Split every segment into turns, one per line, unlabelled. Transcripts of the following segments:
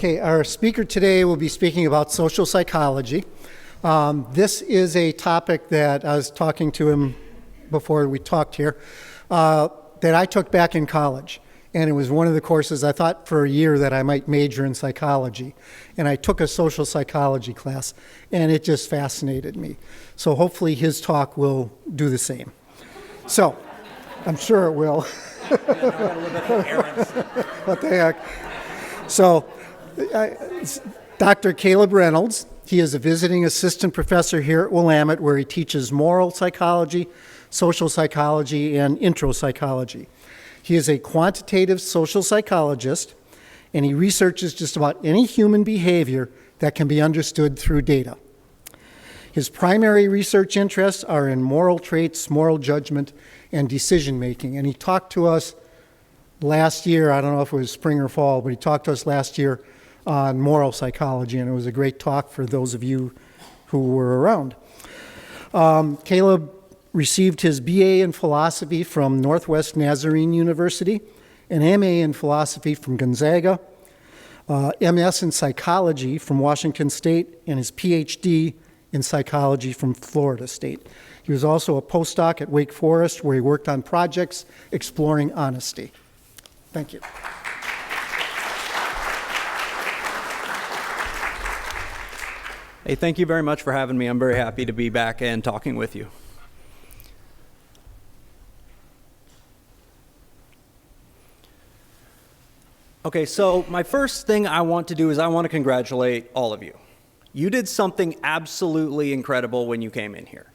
Okay, our speaker today will be speaking about social psychology. This is a topic that I was talking to him before we talked here, that I took back in college. And it was one of the courses I thought for a year that I might major in psychology. And I took a social psychology class, and it just fascinated me. So hopefully his talk will do the same. So, I'm sure it will. What the heck? So, Dr. Caleb Reynolds, he is a visiting assistant professor here at Willamette, where he teaches moral psychology, social psychology, and intro psychology. He is a quantitative social psychologist, and he researches just about any human behavior that can be understood through data. His primary research interests are in moral traits, moral judgment, and decision-making. And he talked to us last year, I don't know if it was spring or fall, but he talked to us last year on moral psychology, and it was a great talk for those of you who were around. Caleb received his BA in philosophy from Northwest Nazarene University, an MA in philosophy from Gonzaga, MS in psychology from Washington State, and his PhD in psychology from Florida State. He was also a postdoc at Wake Forest, where he worked on projects exploring honesty. Thank you.
Hey, thank you very much for having me. I'm very happy to be back and talking with you. Okay, so my first thing I want to do is I want to congratulate all of you. You did something absolutely incredible when you came in here.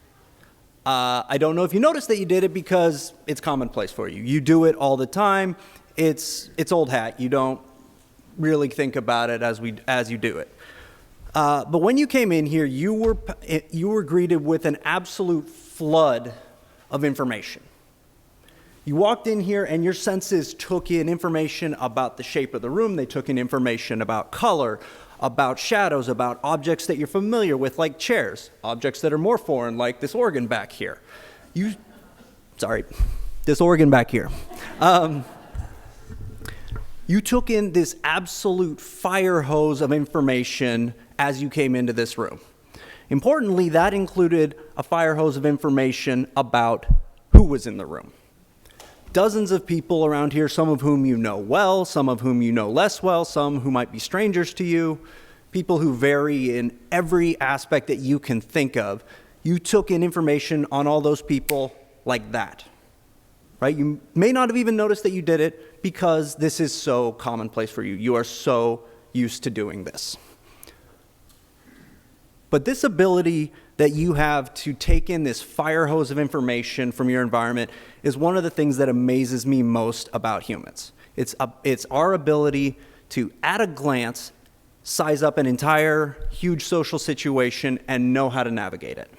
I don't know if you noticed that you did it because it's commonplace for you. You do it all the time. It's old hat. You don't really think about it as you do it. But when you came in here, you were greeted with an absolute flood of information. You walked in here and your senses took in information about the shape of the room. They took in information about color, about shadows, about objects that you're familiar with, like chairs, objects that are more foreign, like this organ back here. This organ back here. You took in this absolute fire hose of information as you came into this room. Importantly, that included a fire hose of information about who was in the room. Dozens of people around here, some of whom you know well, some of whom you know less well, some who might be strangers to you, people who vary in every aspect that you can think of. You took in information on all those people like that, right? You may not have even noticed that you did it because this is so commonplace for you. You are so used to doing this. But this ability that you have to take in this fire hose of information from your environment is one of the things that amazes me most about humans. It's our ability to, at a glance, size up an entire huge social situation and know how to navigate it.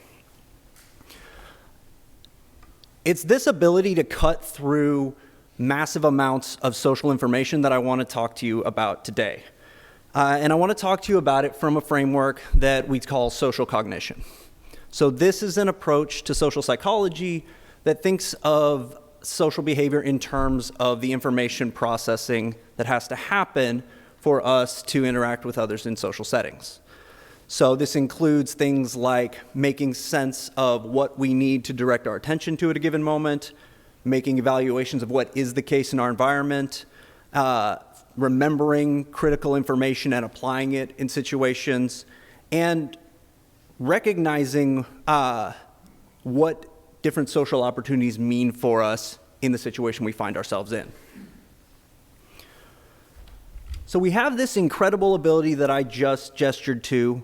It's this ability to cut through massive amounts of social information that I want to talk to you about today. And I want to talk to you about it from a framework that we call social cognition. So this is an approach to social psychology that thinks of social behavior in terms of the information processing that has to happen for us to interact with others in social settings. So this includes things like making sense of what we need to direct our attention to at a given moment, making evaluations of what is the case in our environment, remembering critical information and applying it in situations, and recognizing what different social opportunities mean for us in the situation we find ourselves in. So we have this incredible ability that I just gestured to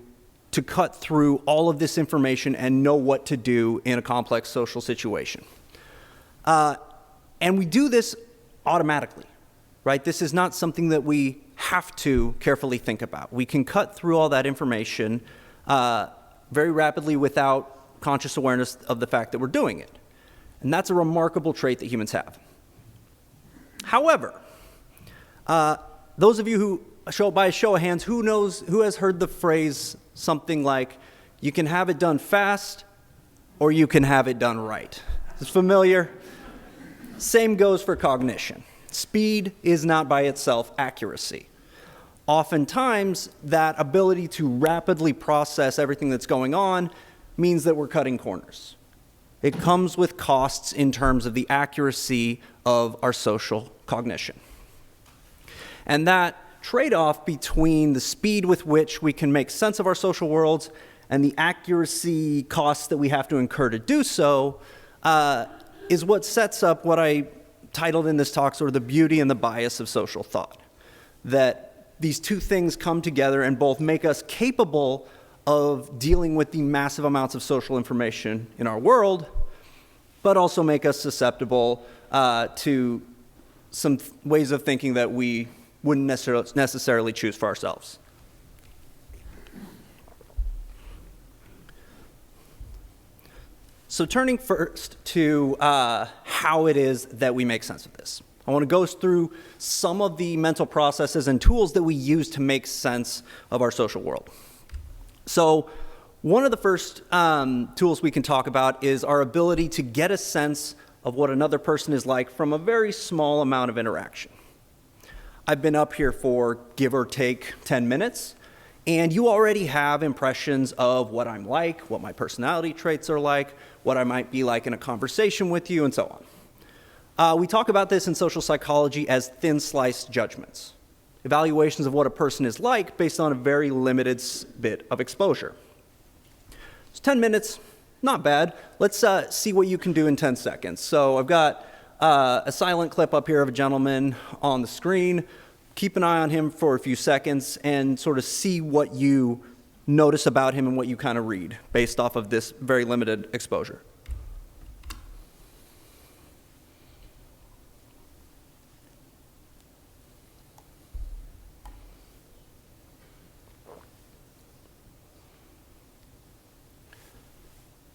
cut through all of this information and know what to do in a complex social situation. And we do this automatically, right? This is not something that we have to carefully think about. We can cut through all that information very rapidly without conscious awareness of the fact that we're doing it. And that's a remarkable trait that humans have. However, those of you who, by a show of hands, who has heard the phrase something like, you can have it done fast or you can have it done right? Is this familiar? Same goes for cognition. Speed is not by itself accuracy. Oftentimes, that ability to rapidly process everything that's going on means that we're cutting corners. It comes with costs in terms of the accuracy of our social cognition. And that trade-off between the speed with which we can make sense of our social worlds and the accuracy costs that we have to incur to do so is what sets up what I titled in this talk sort of the beauty and the bias of social thought. That these two things come together and both make us capable of dealing with the massive amounts of social information in our world, but also make us susceptible to some ways of thinking that we wouldn't necessarily choose for ourselves. So turning first to how it is that we make sense of this. I want to go through some of the mental processes and tools that we use to make sense of our social world. So one of the first tools we can talk about is our ability to get a sense of what another person is like from a very small amount of interaction. I've been up here for give or take 10 minutes, and you already have impressions of what I'm like, what my personality traits are like, what I might be like in a conversation with you, and so on. We talk about this in social psychology as thin sliced judgments, evaluations of what a person is like based on a very limited bit of exposure. So 10 minutes, not bad. Let's see what you can do in 10 seconds. So I've got a silent clip up here of a gentleman on the screen. Keep an eye on him for a few seconds and sort of see what you notice about him and what you kind of read based off of this very limited exposure.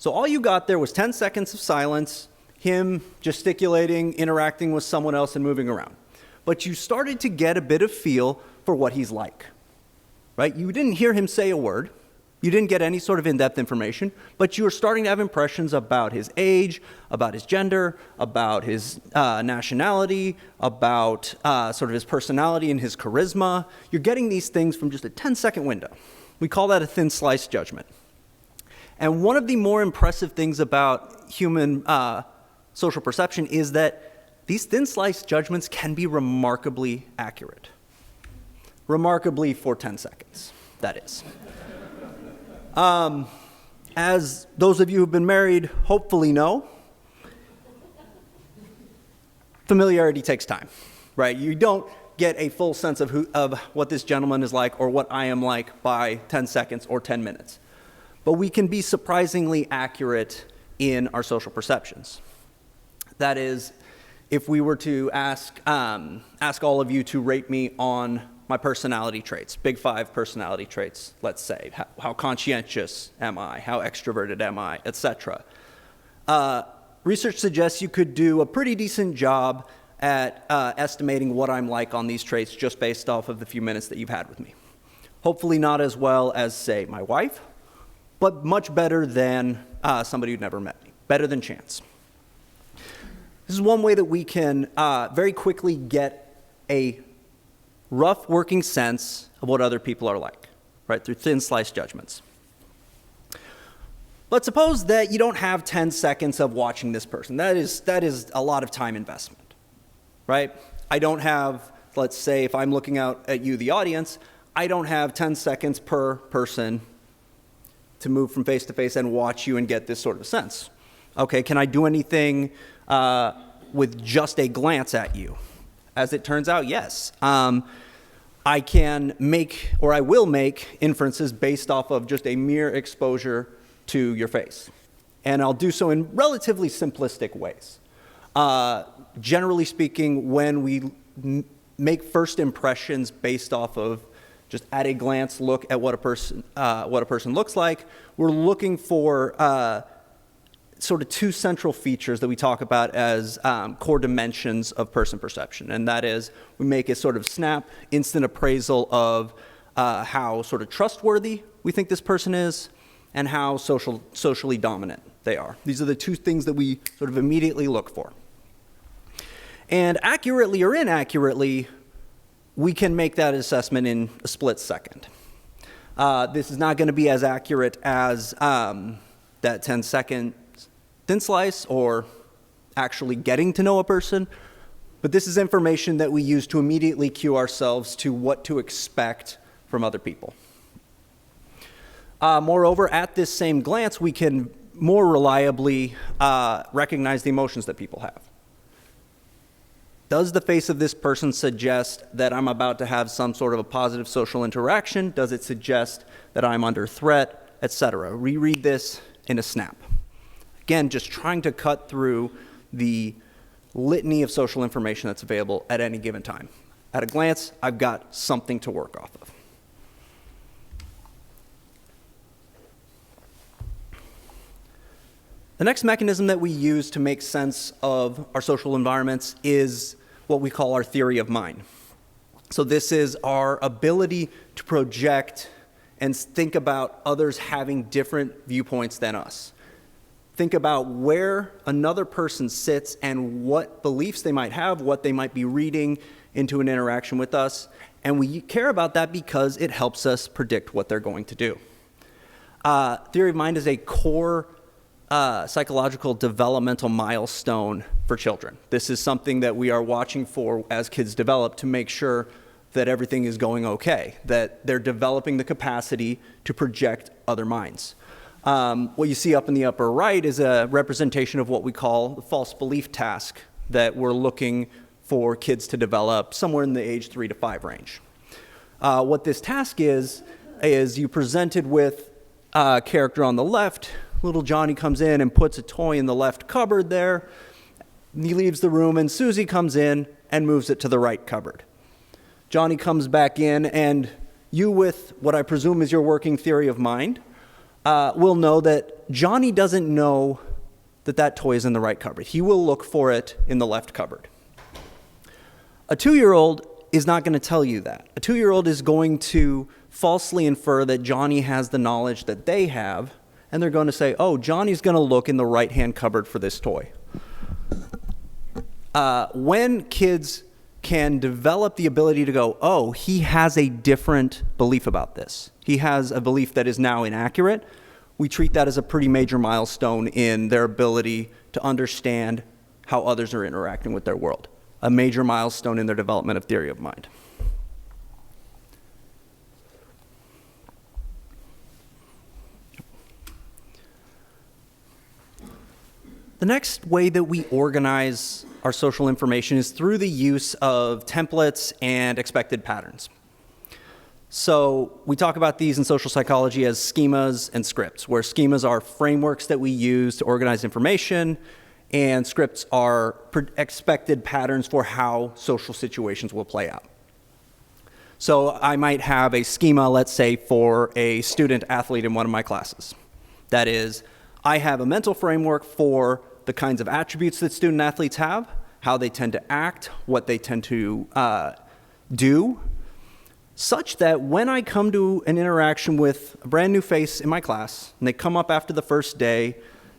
So all you got there was 10 seconds of silence, him gesticulating, interacting with someone else, and moving around. But you started to get a bit of feel for what he's like, right? You didn't hear him say a word. You didn't get any sort of in-depth information, but you were starting to have impressions about his age, about his gender, about his nationality, about sort of his personality and his charisma. You're getting these things from just a 10-second window. We call that a thin slice judgment. And one of the more impressive things about human social perception is that these thin slice judgments can be remarkably accurate. Remarkably for 10 seconds, that is. As those of you who've been married hopefully know, familiarity takes time, right? You don't get a full sense of what this gentleman is like or what I am like by 10 seconds or 10 minutes. But we can be surprisingly accurate in our social perceptions. That is, if we were to ask all of you to rate me on my personality traits, big 5 personality traits, let's say, how conscientious am I, how extroverted am I, etc. Research suggests you could do a pretty decent job at estimating what I'm like on these traits just based off of the few minutes that you've had with me. Hopefully not as well as, say, my wife, but much better than somebody who'd never met me, better than chance. This is one way that we can very quickly get a rough working sense of what other people are like, right, through thin slice judgments. But suppose that you don't have 10 seconds of watching this person. That is a lot of time investment, right? I don't have, let's say, if I'm looking out at you, the audience, I don't have 10 seconds per person to move from face to face and watch you and get this sort of sense. Okay, can I do anything with just a glance at you? As it turns out, yes. I can make, or I will make, inferences based off of just a mere exposure to your face. And I'll do so in relatively simplistic ways. Generally speaking, when we make first impressions based off of just at a glance look at what a person looks like, we're looking for sort of 2 central features that we talk about as core dimensions of person perception. And that is, we make a sort of snap, instant appraisal of how sort of trustworthy we think this person is and how socially dominant they are. These are the 2 things that we sort of immediately look for. And accurately or inaccurately, we can make that assessment in a split second. This is not going to be as accurate as that 10-second thin slice or actually getting to know a person, but this is information that we use to immediately cue ourselves to what to expect from other people. Moreover, at this same glance, we can more reliably recognize the emotions that people have. Does the face of this person suggest that I'm about to have some sort of a positive social interaction? Does it suggest that I'm under threat, etc.? Reread this in a snap. Again, just trying to cut through the litany of social information that's available at any given time. At a glance, I've got something to work off of. The next mechanism that we use to make sense of our social environments is what we call our theory of mind. So this is our ability to project and think about others having different viewpoints than us. Think about where another person sits and what beliefs they might have, what they might be reading into an interaction with us. And we care about that because it helps us predict what they're going to do. Theory of mind is a core psychological developmental milestone for children. This is something that we are watching for as kids develop to make sure that everything is going okay, that they're developing the capacity to project other minds. What you see up in the upper right is a representation of what we call the false belief task that we're looking for kids to develop somewhere in the age 3 to 5 range. What this task is you presented with a character on the left. Little Johnny comes in and puts a toy in the left cupboard there. He leaves the room, and Susie comes in and moves it to the right cupboard. Johnny comes back in, and you, with what I presume is your working theory of mind, will know that Johnny doesn't know that that toy is in the right cupboard. He will look for it in the left cupboard. A 2-year-old is not going to tell you that. A 2-year-old is going to falsely infer that Johnny has the knowledge that they have, and they're going to say, oh, Johnny's going to look in the right-hand cupboard for this toy. When kids can develop the ability to go, oh, he has a different belief about this. He has a belief that is now inaccurate. We treat that as a pretty major milestone in their ability to understand how others are interacting with their world. A major milestone in their development of theory of mind. The next way that we organize our social information is through the use of templates and expected patterns. So we talk about these in social psychology as schemas and scripts, where schemas are frameworks that we use to organize information, and scripts are expected patterns for how social situations will play out. So I might have a schema, let's say, for a student athlete in one of my classes. That is, I have a mental framework for the kinds of attributes that student athletes have, how they tend to act, what they tend to do, such that when I come to an interaction with a brand new face in my class, and they come up after the first day,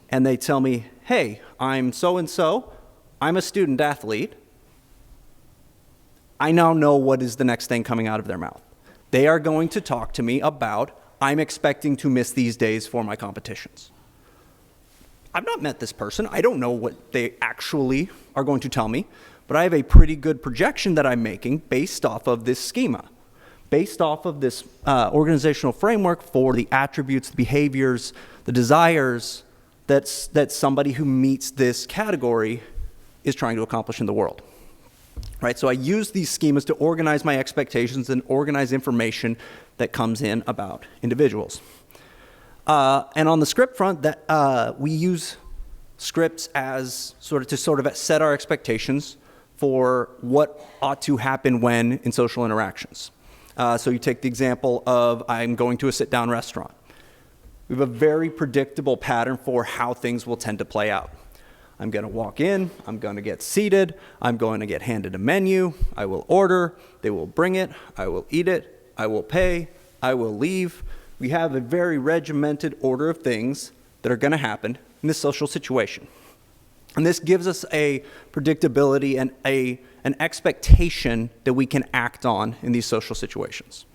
and they tell me, hey, I'm so-and-so, I'm a student athlete, I now know what is the next thing coming out of their mouth. They are going to talk to me about, I'm expecting to miss these days for my competitions. I've not met this person. I don't know what they actually are going to tell me, but I have a pretty good projection that I'm making based off of this schema, based off of this organizational framework for the attributes, the behaviors, the desires that somebody who meets this category is trying to accomplish in the world. Right? So I use these schemas to organize my expectations and organize information that comes in about individuals. And on the script front, that we use scripts as sort of set our expectations for what ought to happen when in social interactions. So you take the example of I'm going to a sit-down restaurant. We have a very predictable pattern for how things will tend to play out. I'm going to walk in, I'm going to get seated, I'm going to get handed a menu, I will order, they will bring it, I will eat it, I will pay, I will leave. We have a very regimented order of things that are going to happen in this social situation. And this gives us a predictability and a an expectation that we can act on in these social situations.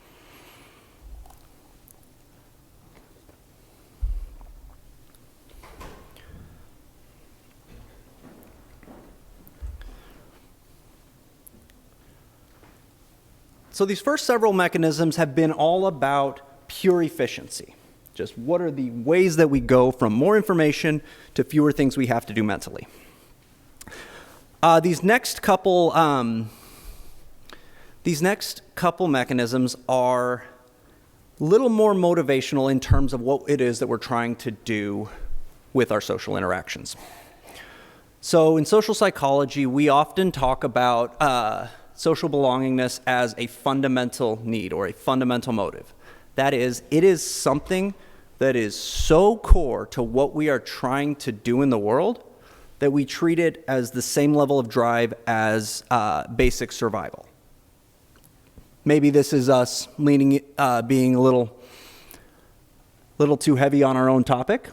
So these first several mechanisms have been all about pure efficiency. Just what are the ways that we go from more information to fewer things we have to do mentally. These next couple mechanisms are a little more motivational in terms of what it is that we're trying to do with our social interactions. So in social psychology, we often talk about social belongingness as a fundamental need or a fundamental motive. That is, it is something that is so core to what we are trying to do in the world that we treat it as the same level of drive as basic survival. Maybe this is us being a little too heavy on our own topic,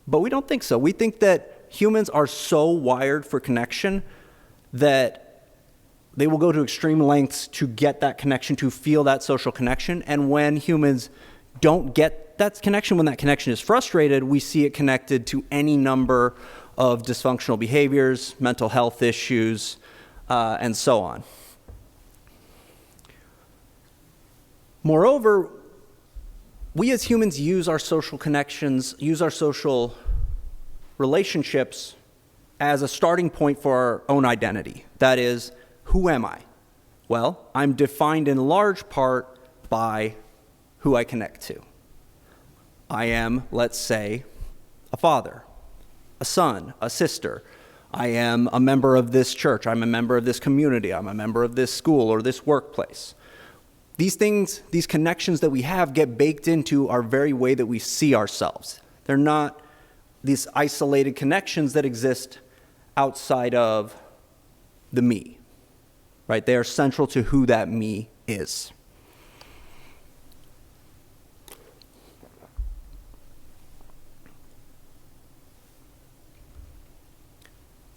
but we don't think so. We think that humans are so wired for connection that they will go to extreme lengths to get that connection, to feel that social connection. And when humans don't get that connection, when that connection is frustrated, we see it connected to any number of dysfunctional behaviors, mental health issues, and so on. Moreover, we as humans use our social connections, use our social relationships as a starting point for our own identity. That is, who am I? Well, I'm defined in large part by who I connect to. I am, let's say, a father, a son, a sister. I am a member of this church. I'm a member of this community. I'm a member of this school or this workplace. These things, these connections that we have get baked into our very way that we see ourselves. They're not these isolated connections that exist outside of the me. Right? They are central to who that me is.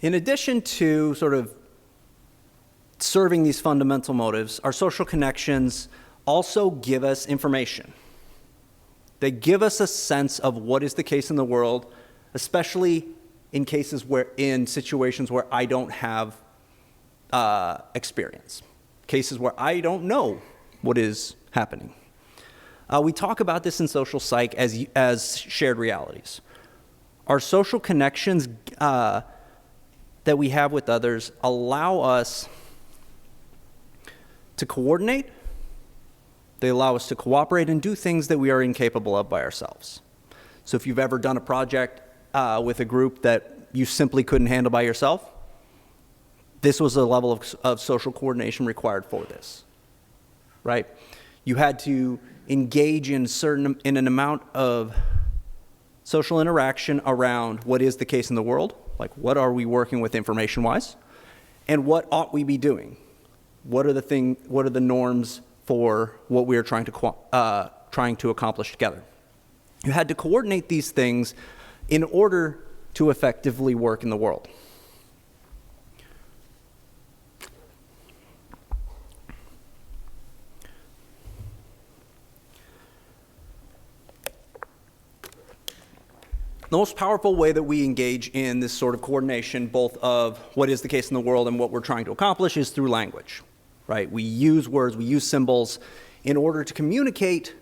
In addition to sort of serving these fundamental motives, our social connections also give us information. They give us a sense of what is the case in the world, especially in situations where I don't have experience, cases where I don't know what is happening. We talk about this in social psych as shared realities. Our social connections that we have with others allow us to coordinate. They allow us to cooperate and do things that we are incapable of by ourselves. So if you've ever done a project with a group that you simply couldn't handle by yourself, this was a level of social coordination required for this, right? You had to engage in an amount of social interaction around what is the case in the world, like what are we working with information-wise, and what ought we be doing? What are the norms for what we are trying to accomplish together? You had to coordinate these things in order to effectively work in the world. The most powerful way that we engage in this sort of coordination, both of what is the case in the world and what we're trying to accomplish, is through language, right? We use words, we use symbols in order to communicate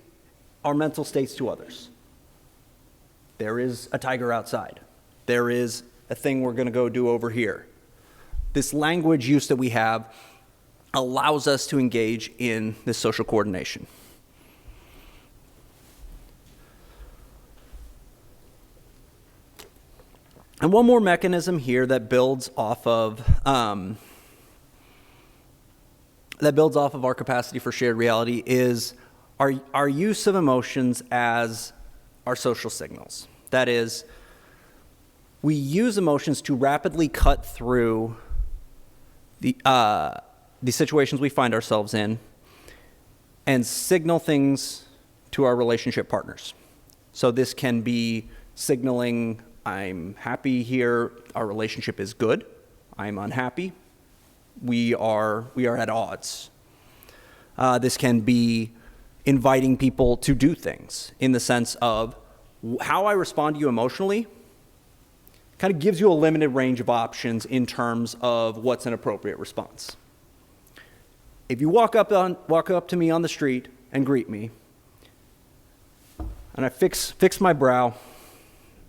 our mental states to others. There is a tiger outside. There is a thing we're going to go do over here. This language use that we have allows us to engage in this social coordination. And one more mechanism here that builds off of our capacity for shared reality is our use of emotions as our social signals. That is, we use emotions to rapidly cut through the situations we find ourselves in and signal things to our relationship partners. So this can be signaling, I'm happy here, our relationship is good. I'm unhappy, we are at odds. This can be inviting people to do things in the sense of how I respond to you emotionally kind of gives you a limited range of options in terms of what's an appropriate response. If you walk up to me on the street and greet me, and I fix my brow,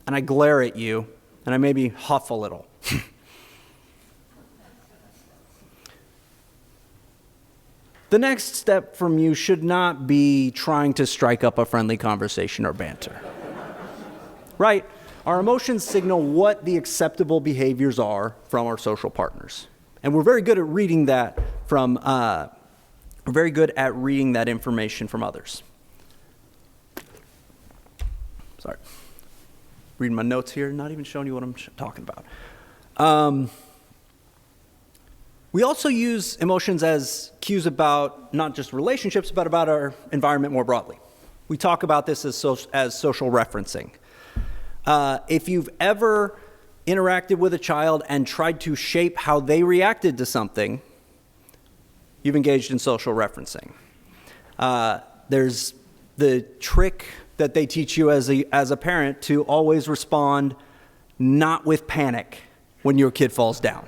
and I glare at you, and I maybe huff a little, the next step from you should not be trying to strike up a friendly conversation or banter. Right? Our emotions signal what the acceptable behaviors are from our social partners. And we're very good at reading that information from others. Sorry. Reading my notes here, not even showing you what I'm talking about. We also use emotions as cues about not just relationships, but about our environment more broadly. We talk about this as social referencing. If you've ever interacted with a child and tried to shape how they reacted to something, you've engaged in social referencing. There's the trick that they teach you as a parent to always respond not with panic when your kid falls down.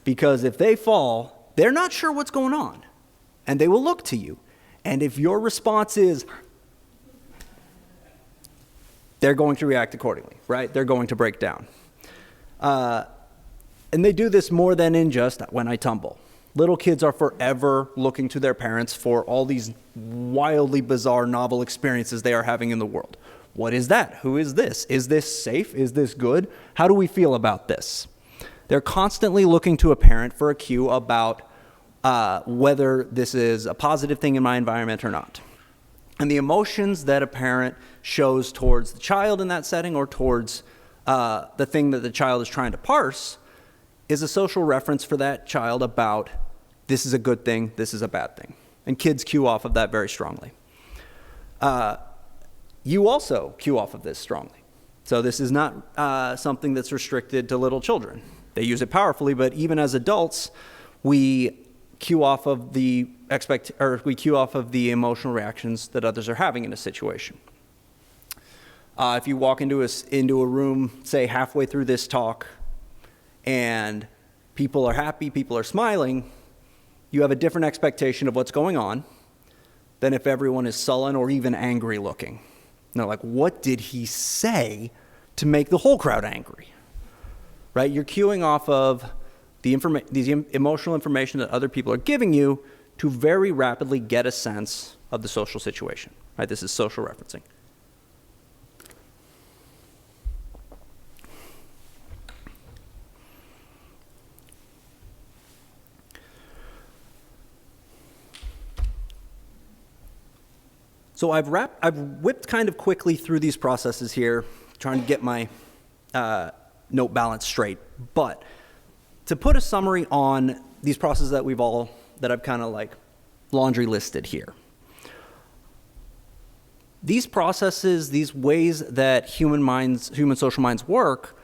Because if they fall, they're not sure what's going on, and they will look to you. And if your response is, they're going to react accordingly, right? They're going to break down. And they do this more than in just when I tumble. Little kids are forever looking to their parents for all these wildly bizarre, novel experiences they are having in the world. What is that? Who is this? Is this safe? Is this good? How do we feel about this? They're constantly looking to a parent for a cue about whether this is a positive thing in my environment or not. And the emotions that a parent shows towards the child in that setting or towards the thing that the child is trying to parse is a social reference for that child about this is a good thing, this is a bad thing. And kids cue off of that very strongly. You also cue off of this strongly. So this is not something that's restricted to little children. They use it powerfully, but even as adults, we cue off of the emotional reactions that others are having in a situation. If you walk into a room, say halfway through this talk, and people are happy, people are smiling, you have a different expectation of what's going on than if everyone is sullen or even angry looking. And they're like, what did he say to make the whole crowd angry? Right? You're cueing off of these emotional information that other people are giving you to very rapidly get a sense of the social situation. Right? This is social referencing. So I've whipped kind of quickly through these processes here, trying to get my note balance straight. But to put a summary on these processes that I've kind of like laundry listed here. These processes, these ways that human social minds work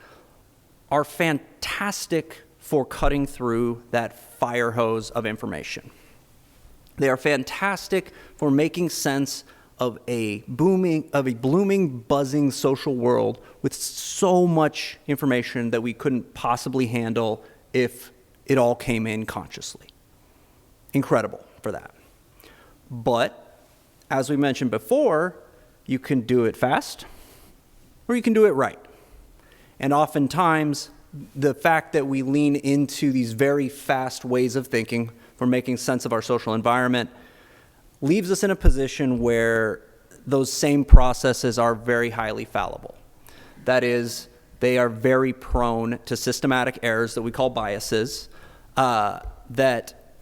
are fantastic for cutting through that fire hose of information. They are fantastic for making sense of a blooming, buzzing social world with so much information that we couldn't possibly handle if it all came in consciously. Incredible for that. But, as we mentioned before, you can do it fast or you can do it right. And oftentimes, the fact that we lean into these very fast ways of thinking for making sense of our social environment leaves us in a position where those same processes are very highly fallible. That is, they are very prone to systematic errors that we call biases that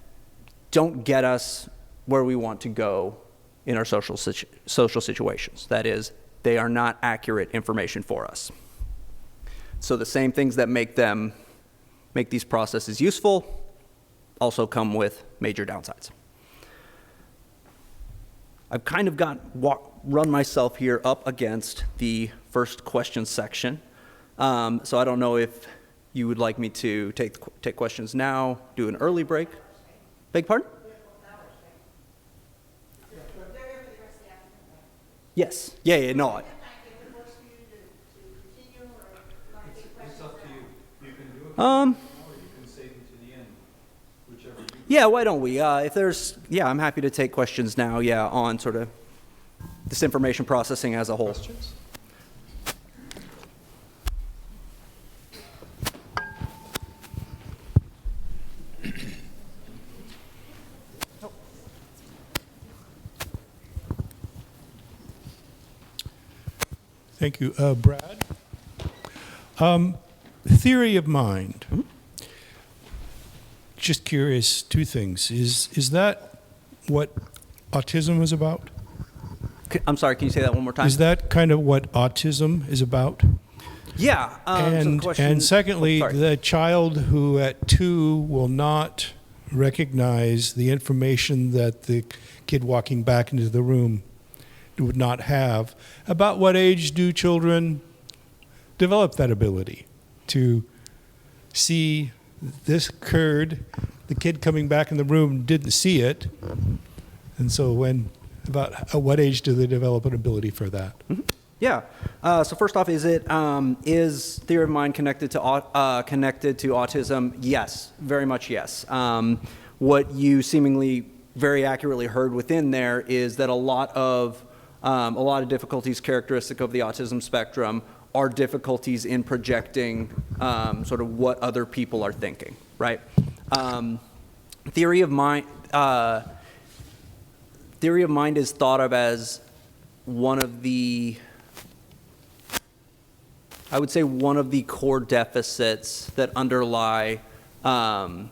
don't get us where we want to go in our social situations. That is, they are not accurate information for us. So the same things that make these processes useful also come with major downsides. I've kind of run myself here up against the first question section. So I don't know if you would like me to take questions now, do an early break. Beg pardon? Yes. Yeah, no.
It's up to you. You can do it now, or you can save it to the end, whichever you.
Yeah, why don't we? If there's, yeah, I'm happy to take questions now, yeah, on sort of this information processing as a whole.
Questions?
Thank you. Brad? Theory of mind. Just curious, two things. Is that what autism is about?
I'm sorry, can you say that one more time?
Is that kind of what autism is about?
Yeah. So the question,
and secondly,
sorry.
the child who at 2 will not recognize the information that the kid walking back into the room would not have, about what age do children develop that ability to see this occurred, the kid coming back in the room didn't see it, and so about at what age do they develop an ability for that?
Yeah. So first off, is theory of mind connected to autism? Yes, very much yes. What you seemingly very accurately heard within there is that a lot of difficulties characteristic of the autism spectrum are difficulties in projecting sort of what other people are thinking, right? Theory of mind is thought of as one of the core deficits that underlie the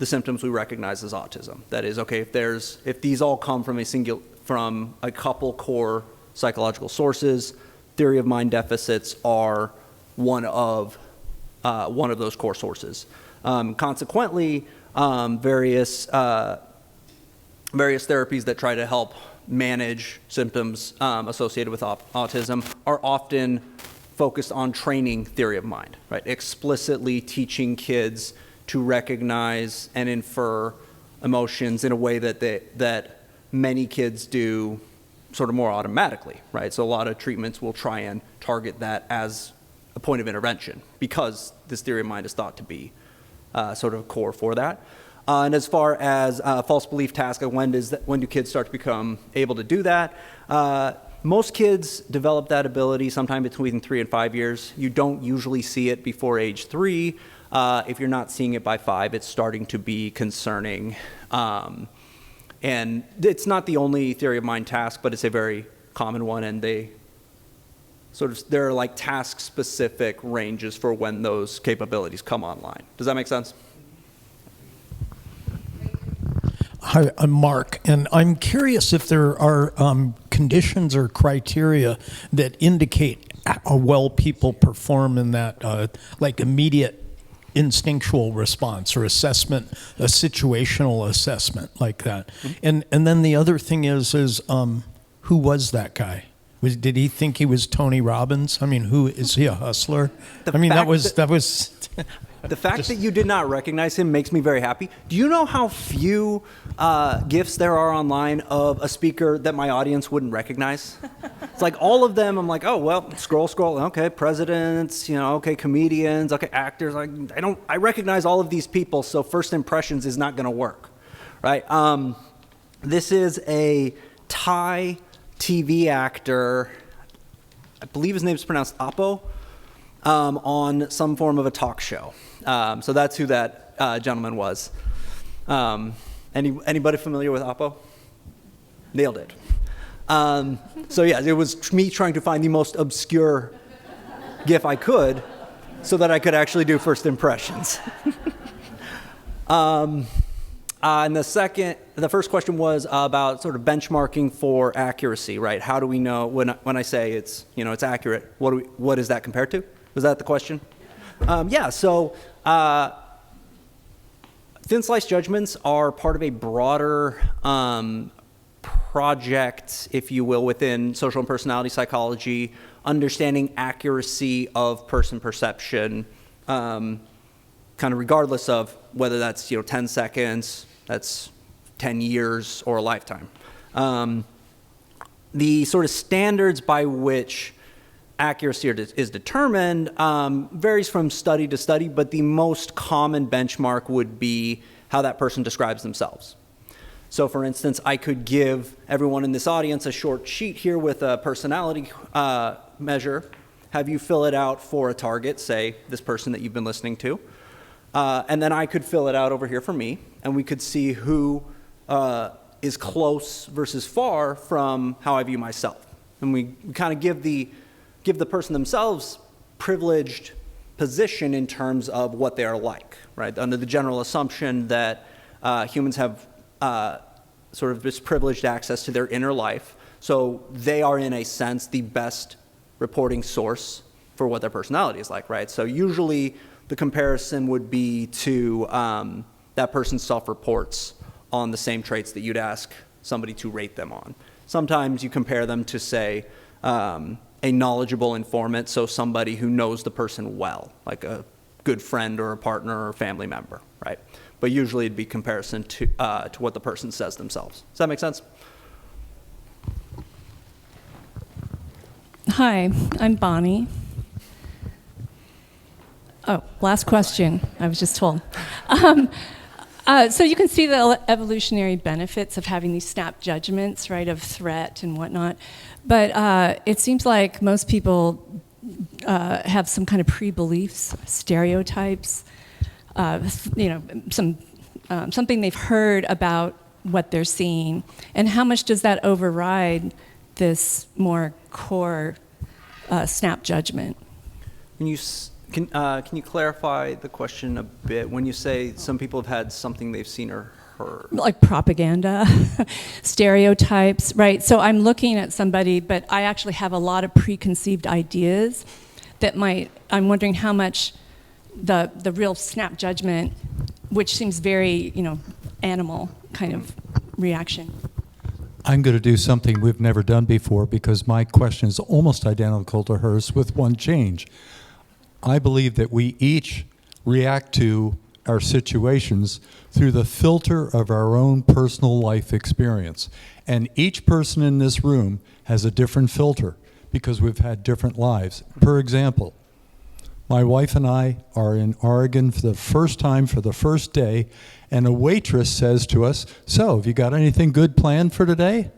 symptoms we recognize as autism. That is, okay, if these all come from a couple core psychological sources, theory of mind deficits are one of those core sources. Consequently, various therapies that try to help manage symptoms associated with autism are often focused on training theory of mind, right? Explicitly teaching kids to recognize and infer emotions in a way that many kids do sort of more automatically, right? So a lot of treatments will try and target that as a point of intervention because this theory of mind is thought to be sort of core for that. And as far as false belief task, when do kids start to become able to do that? Most kids develop that ability sometime between 3 and 5 years. You don't usually see it before age 3. If you're not seeing it by 5, it's starting to be concerning. And it's not the only theory of mind task, but it's a very common one, and there are like task-specific ranges for when those capabilities come online. Does that make sense?
Hi, I'm Mark, and I'm curious if there are conditions or criteria that indicate how well people perform in that, like immediate instinctual response or assessment, a situational assessment like that. And then the other thing is who was that guy? Did he think he was Tony Robbins? I mean, who is he, a hustler? That was.
The fact that you did not recognize him makes me very happy. Do you know how few GIFs there are online of a speaker that my audience wouldn't recognize? It's like all of them, I'm like, oh, well, scroll, okay, presidents, okay, comedians, okay, actors. I recognize all of these people, so first impressions is not going to work, right? This is a Thai TV actor, I believe his name is pronounced Apo, on some form of a talk show. So that's who that gentleman was. Anybody familiar with Apo? Nailed it. So yeah, it was me trying to find the most obscure GIF I could so that I could actually do first impressions. And the first question was about sort of benchmarking for accuracy, right? How do we know when I say it's accurate? What is that compared to? Was that the question? Yeah. So thin slice judgments are part of a broader project, if you will, within social and personality psychology, understanding accuracy of person perception. kind of regardless of whether that's 10 seconds, that's 10 years, or a lifetime. The sort of standards by which accuracy is determined varies from study to study, but the most common benchmark would be how that person describes themselves. So for instance, I could give everyone in this audience a short sheet here with a personality measure, have you fill it out for a target, say this person that you've been listening to, and then I could fill it out over here for me, and we could see who is close versus far from how I view myself. And we kind of give the person themselves privileged position in terms of what they are like, right? Under the general assumption that humans have sort of this privileged access to their inner life, so they are in a sense the best reporting source for what their personality is like, right? So usually the comparison would be to that person's self-reports on the same traits that you'd ask somebody to rate them on. Sometimes you compare them to, say, a knowledgeable informant, so somebody who knows the person well, like a good friend or a partner or family member, right? But usually it'd be comparison to what the person says themselves. Does that make sense?
Hi, I'm Bonnie. Oh, last question, I was just told. So you can see the evolutionary benefits of having these snap judgments, right, of threat and whatnot. But it seems like most people have some kind of pre-beliefs, stereotypes, something they've heard about what they're seeing. And how much does that override this more core snap judgment?
Can you clarify the question a bit? When you say some people have had something they've seen or heard.
Like propaganda, stereotypes, right? So I'm looking at somebody, but I actually have a lot of preconceived ideas that I'm wondering how much the real snap judgment, which seems very, animal kind of reaction.
I'm going to do something we've never done before because my question is almost identical to hers with one change. I believe that we each react to our situations through the filter of our own personal life experience. And each person in this room has a different filter because we've had different lives. For example, my wife and I are in Oregon for the first time for the first day, and a waitress says to us, "So, have you got anything good planned for today?"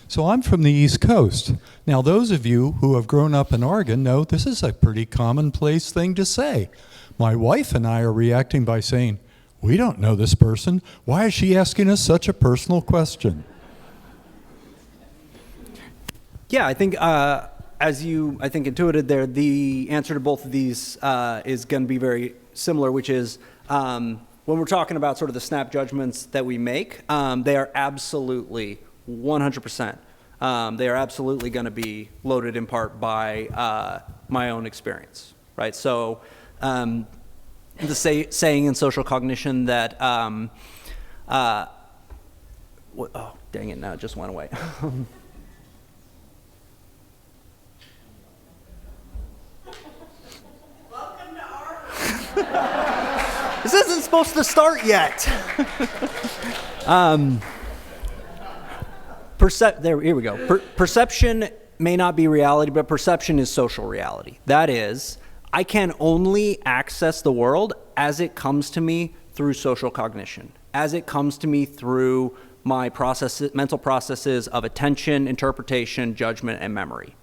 So I'm from the East Coast. Now, those of you who have grown up in Oregon know this is a pretty commonplace thing to say. My wife and I are reacting by saying, "We don't know this person. Why is she asking us such a personal question?"
Yeah, I think as you, intuited there, the answer to both of these is going to be very similar, which is when we're talking about sort of the snap judgments that we make, they are absolutely 100%. They are absolutely going to be loaded in part by my own experience, right? So the saying in social cognition that, oh, dang it, now it just went away. This isn't supposed to start yet. Here we go. Perception may not be reality, but perception is social reality. That is, I can only access the world as it comes to me through social cognition, as it comes to me through my mental processes of attention, interpretation, judgment, and memory.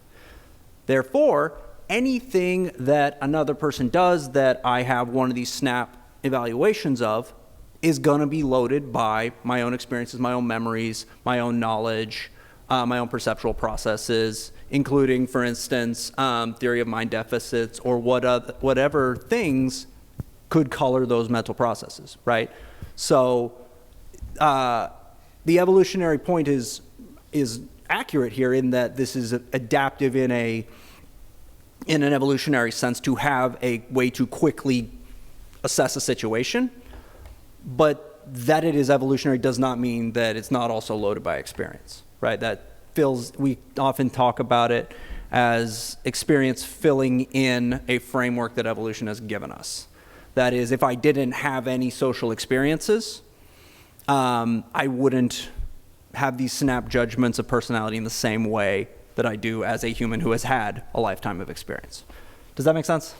Therefore, anything that another person does that I have one of these snap evaluations of is going to be loaded by my own experiences, my own memories, my own knowledge, my own perceptual processes, including, for instance, theory of mind deficits or whatever things could color those mental processes, right? So the evolutionary point is accurate here in that this is adaptive in an evolutionary sense to have a way to quickly assess a situation, but that it is evolutionary does not mean that it's not also loaded by experience, right? We often talk about it as experience filling in a framework that evolution has given us. That is, if I didn't have any social experiences, I wouldn't have these snap judgments of personality in the same way that I do as a human who has had a lifetime of experience. Does that make sense?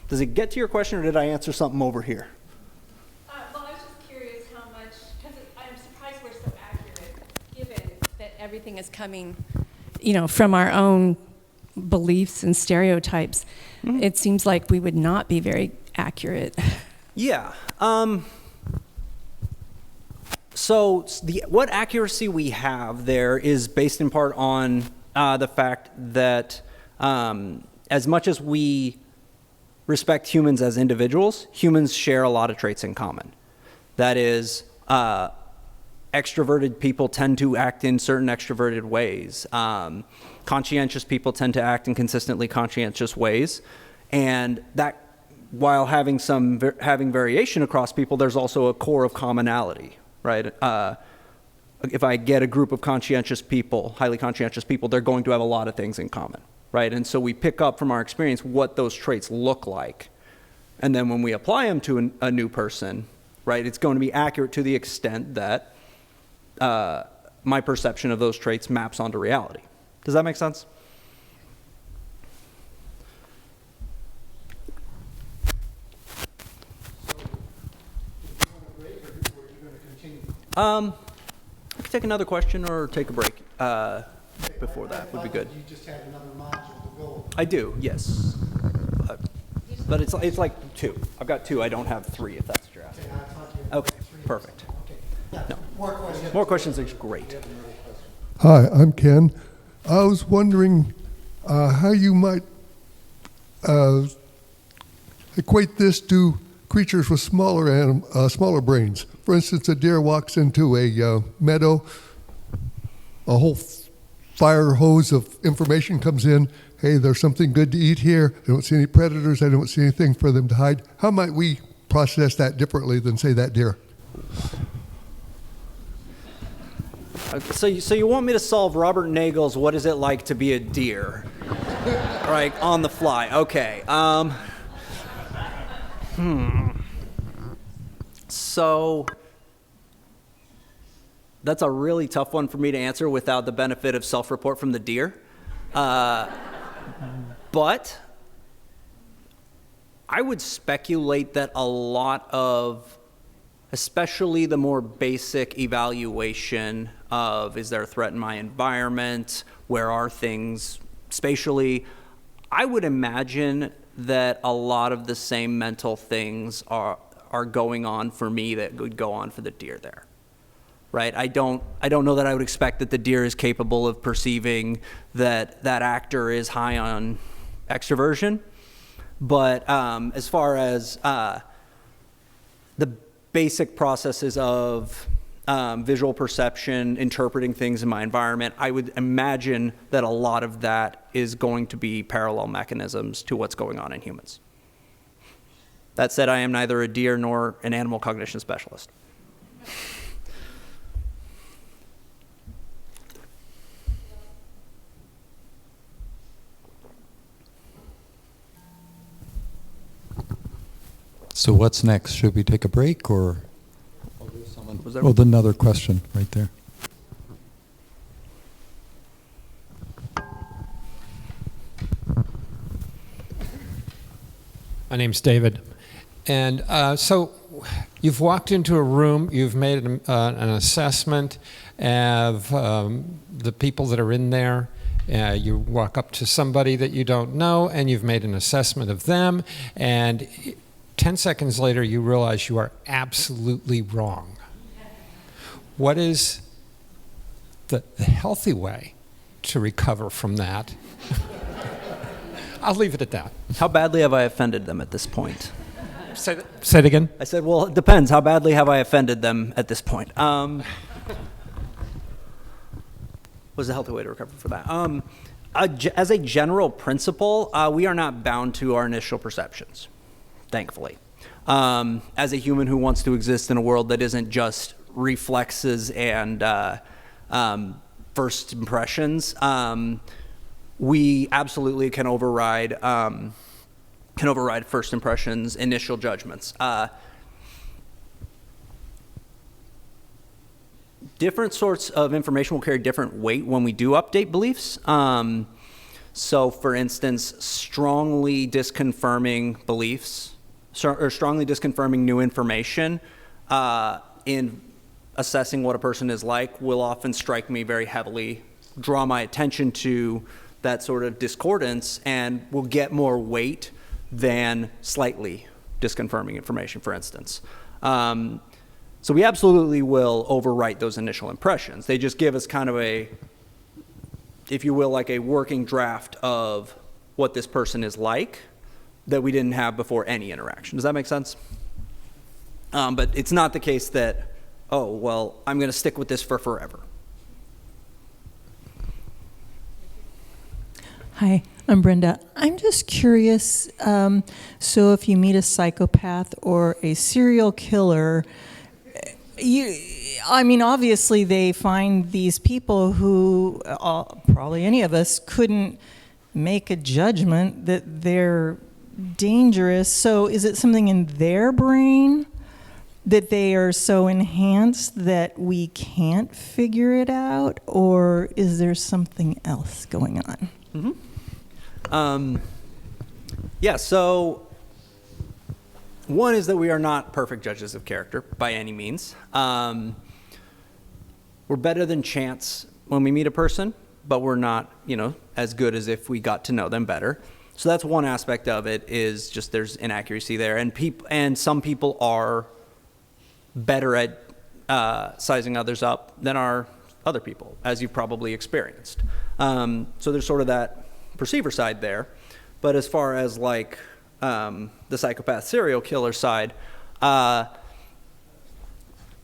Does it get to your question, or did I answer something over here?
Well, I was just curious how much, because I'm surprised we're so accurate, given that everything is coming, from our own beliefs and stereotypes. Mm-hmm. It seems like we would not be very accurate.
Yeah. So what accuracy we have there is based in part on the fact that as much as we respect humans as individuals, humans share a lot of traits in common. That is, extroverted people tend to act in certain extroverted ways. Conscientious people tend to act in consistently conscientious ways. And that, while having variation across people, there's also a core of commonality, right? If I get a group of conscientious people, highly conscientious people, they're going to have a lot of things in common, right? And so we pick up from our experience what those traits look like. And then when we apply them to a new person, right, it's going to be accurate to the extent that my perception of those traits maps onto reality. Does that make sense? I could take another question or take a break before that would be good.
You just had another module to go.
I do, yes. But it's like 2. I've got 2. I don't have 3, if that's what you're asking. Okay, perfect. No. More questions is great.
Hi, I'm Ken. I was wondering how you might equate this to creatures with smaller brains. For instance, a deer walks into a meadow, a whole fire hose of information comes in. Hey, there's something good to eat here. I don't see any predators. I don't see anything for them to hide. How might we process that differently than, say, that deer?
So you want me to solve Robert Nagel's "What is it like to be a deer?" Right, on the fly. Okay. So that's a really tough one for me to answer without the benefit of self-report from the deer. But I would speculate that a lot of, especially the more basic evaluation of, is there a threat in my environment? Where are things spatially? I would imagine that a lot of the same mental things are going on for me that would go on for the deer there. Right? I don't know that I would expect that the deer is capable of perceiving that that actor is high on extroversion. But as far as the basic processes of visual perception, interpreting things in my environment, I would imagine that a lot of that is going to be parallel mechanisms to what's going on in humans. That said, I am neither a deer nor an animal cognition specialist.
So what's next? Should we take a break or?
Was there
Another question right there.
My name's David. And so you've walked into a room, you've made an assessment of the people that are in there. You walk up to somebody that you don't know, and you've made an assessment of them. And 10 seconds later, you realize you are absolutely wrong. What is the healthy way to recover from that? I'll leave it at that.
How badly have I offended them at this point?
Say it again.
I said, well, it depends. How badly have I offended them at this point? What's the healthy way to recover for that? As a general principle, we are not bound to our initial perceptions, thankfully. As a human who wants to exist in a world that isn't just reflexes and first impressions, we absolutely can override can override first impressions, initial judgments. Different sorts of information will carry different weight when we do update beliefs. So, for instance, strongly disconfirming beliefs or strongly disconfirming new information in assessing what a person is like will often strike me very heavily, draw my attention to that sort of discordance, and will get more weight than slightly disconfirming information, for instance. So we absolutely will overwrite those initial impressions. They just give us kind of a, if you will, like a working draft of what this person is like that we didn't have before any interaction. Does that make sense? But it's not the case that, oh, well, I'm going to stick with this for forever.
Hi, I'm Brenda. I'm just curious, so if you meet a psychopath or a serial killer, obviously they find these people who, probably any of us, couldn't make a judgment that they're dangerous. So is it something in their brain that they are so enhanced that we can't figure it out? Or is there something else going on?
Mm-hmm. Yeah, so one is that we are not perfect judges of character by any means. We're better than chance when we meet a person, but we're not, as good as if we got to know them better. So that's one aspect of it, is just there's inaccuracy there, and some people are better at sizing others up than are other people, as you've probably experienced. So there's sort of that perceiver side there. But as far as like the psychopath serial killer side,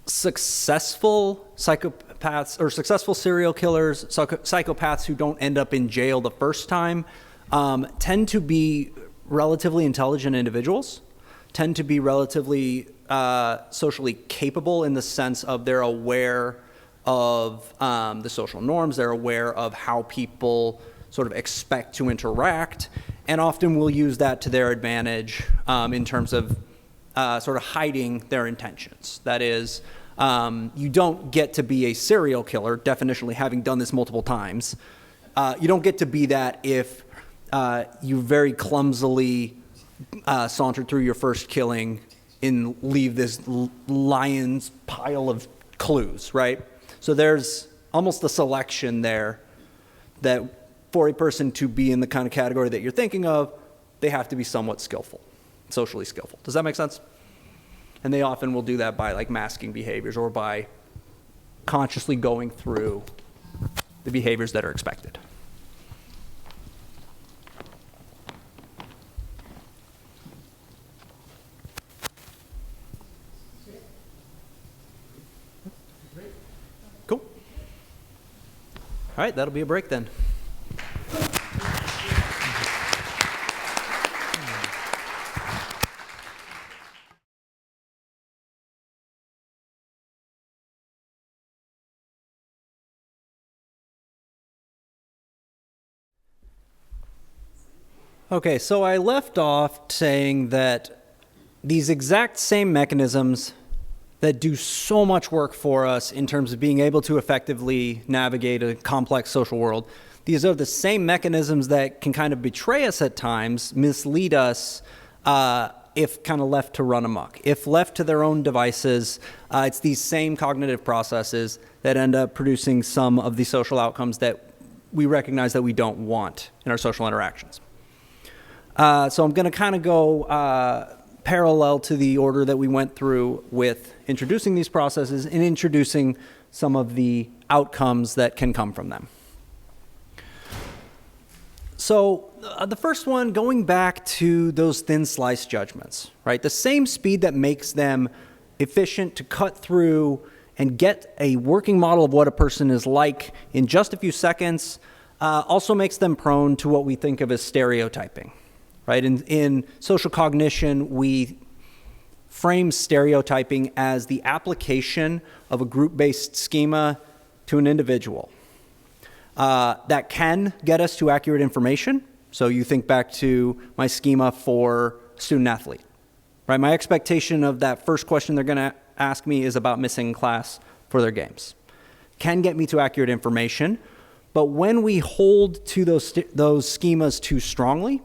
successful psychopaths or successful serial killers, psychopaths who don't end up in jail the first time, tend to be relatively intelligent individuals, tend to be relatively socially capable in the sense of they're aware of the social norms, they're aware of how people sort of expect to interact, and often will use that to their advantage in terms of sort of hiding their intentions. That is, you don't get to be a serial killer, definitionally having done this multiple times. You don't get to be that if you very clumsily saunter through your first killing and leave this lion's pile of clues, right? So there's almost a selection there that for a person to be in the kind of category that you're thinking of, they have to be somewhat skillful, socially skillful. Does that make sense? And they often will do that by like masking behaviors or by consciously going through the behaviors that are expected. Cool. All right, that'll be a break then. Okay, so I left off saying that these exact same mechanisms that do so much work for us in terms of being able to effectively navigate a complex social world, these are the same mechanisms that can kind of betray us at times, mislead us if kind of left to run amok. If left to their own devices, it's these same cognitive processes that end up producing some of the social outcomes that we recognize that we don't want in our social interactions. So I'm going to kind of go parallel to the order that we went through with introducing these processes and introducing some of the outcomes that can come from them. So the first one, going back to those thin slice judgments, right? The same speed that makes them efficient to cut through and get a working model of what a person is like in just a few seconds also makes them prone to what we think of as stereotyping. Right? In social cognition, we frame stereotyping as the application of a group-based schema to an individual. That can get us to accurate information. So you think back to my schema for student athlete, right? My expectation of that first question they're going to ask me is about missing class for their games. Can get me to accurate information, but when we hold to those schemas too strongly,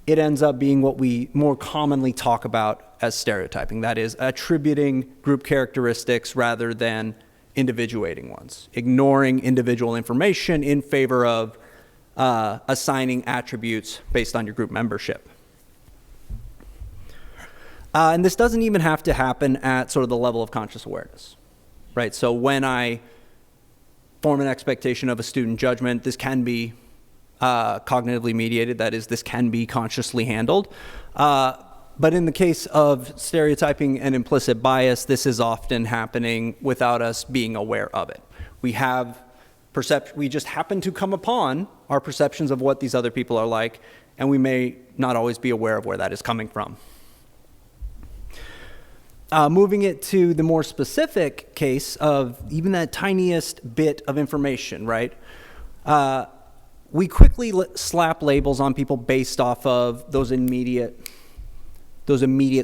it ends up being what we more commonly talk about as stereotyping. That is, attributing group characteristics rather than individuating ones, ignoring individual information in favor of assigning attributes based on your group membership. And this doesn't even have to happen at sort of the level of conscious awareness, right? So when I form an expectation of a student judgment, this can be cognitively mediated. That is, this can be consciously handled. But in the case of stereotyping and implicit bias, this is often happening without us being aware of it. We just happen to come upon our perceptions of what these other people are like, and we may not always be aware of where that is coming from. Moving it to the more specific case of even that tiniest bit of information, right? We quickly slap labels on people based off of those immediate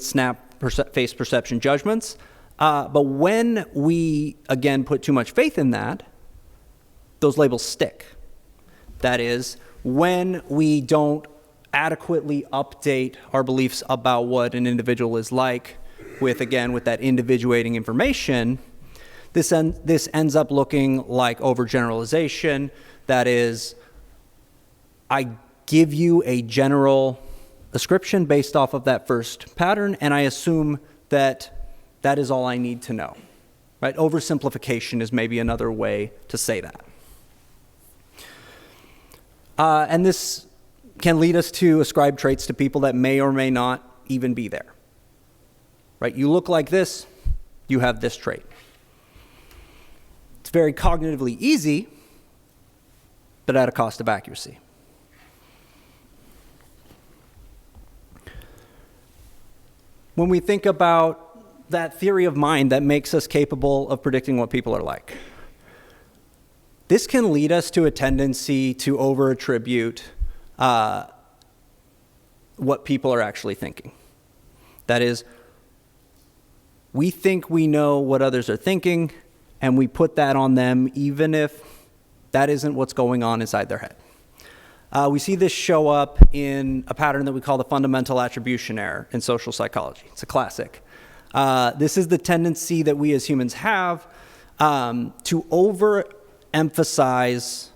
snap face perception judgments. But when we, again, put too much faith in that, those labels stick. That is, when we don't adequately update our beliefs about what an individual is like with that individuating information, this ends up looking like overgeneralization. That is, I give you a general description based off of that first pattern, and I assume that that is all I need to know. Right? Oversimplification is maybe another way to say that. And this can lead us to ascribe traits to people that may or may not even be there. Right? You look like this, you have this trait. It's very cognitively easy, but at a cost of accuracy. When we think about that theory of mind that makes us capable of predicting what people are like, this can lead us to a tendency to over-attribute what people are actually thinking. That is, we think we know what others are thinking, and we put that on them even if that isn't what's going on inside their head. We see this show up in a pattern that we call the fundamental attribution error in social psychology. It's a classic. This is the tendency that we as humans have to overemphasize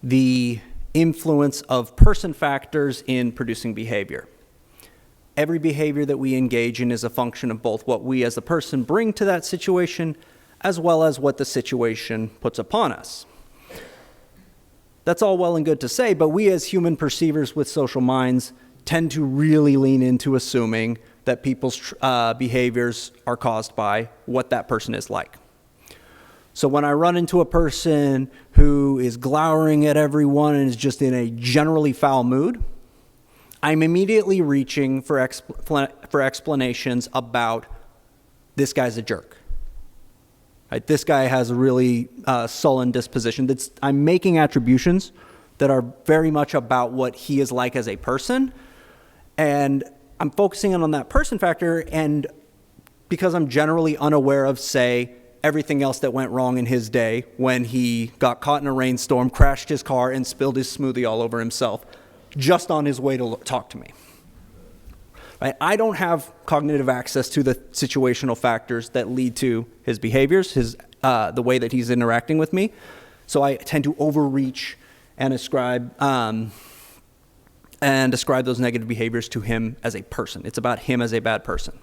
the influence of person factors in producing behavior. Every behavior that we engage in is a function of both what we as a person bring to that situation as well as what the situation puts upon us. That's all well and good to say, but we as human perceivers with social minds tend to really lean into assuming that people's behaviors are caused by what that person is like. So when I run into a person who is glowering at everyone and is just in a generally foul mood, I'm immediately reaching for explanations about this guy's a jerk. Right? This guy has a really sullen disposition. I'm making attributions that are very much about what he is like as a person, and I'm focusing in on that person factor, and because I'm generally unaware of, say, everything else that went wrong in his day when he got caught in a rainstorm, crashed his car, and spilled his smoothie all over himself just on his way to talk to me. Right? I don't have cognitive access to the situational factors that lead to his behaviors, the way that he's interacting with me. So I tend to overreach and ascribe those negative behaviors to him as a person. It's about him as a bad person.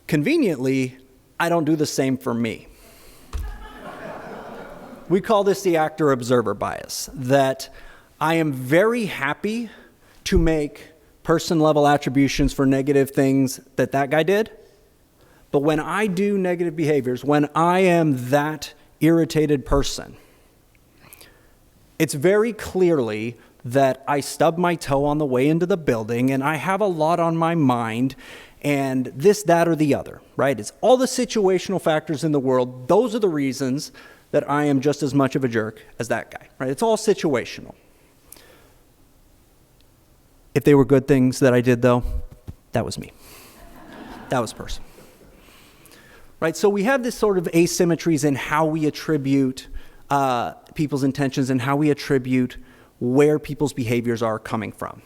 Conveniently, I don't do the same for me. We call this the actor-observer bias, that I am very happy to make person-level attributions for negative things that guy did, but when I do negative behaviors, when I am that irritated person, it's very clearly that I stubbed my toe on the way into the building and I have a lot on my mind and this, that, or the other, right? It's all the situational factors in the world. Those are the reasons that I am just as much of a jerk as that guy, right? It's all situational. If they were good things that I did, though, that was me. That was a person. Right? So we have this sort of asymmetries in how we attribute people's intentions and how we attribute where people's behaviors are coming from.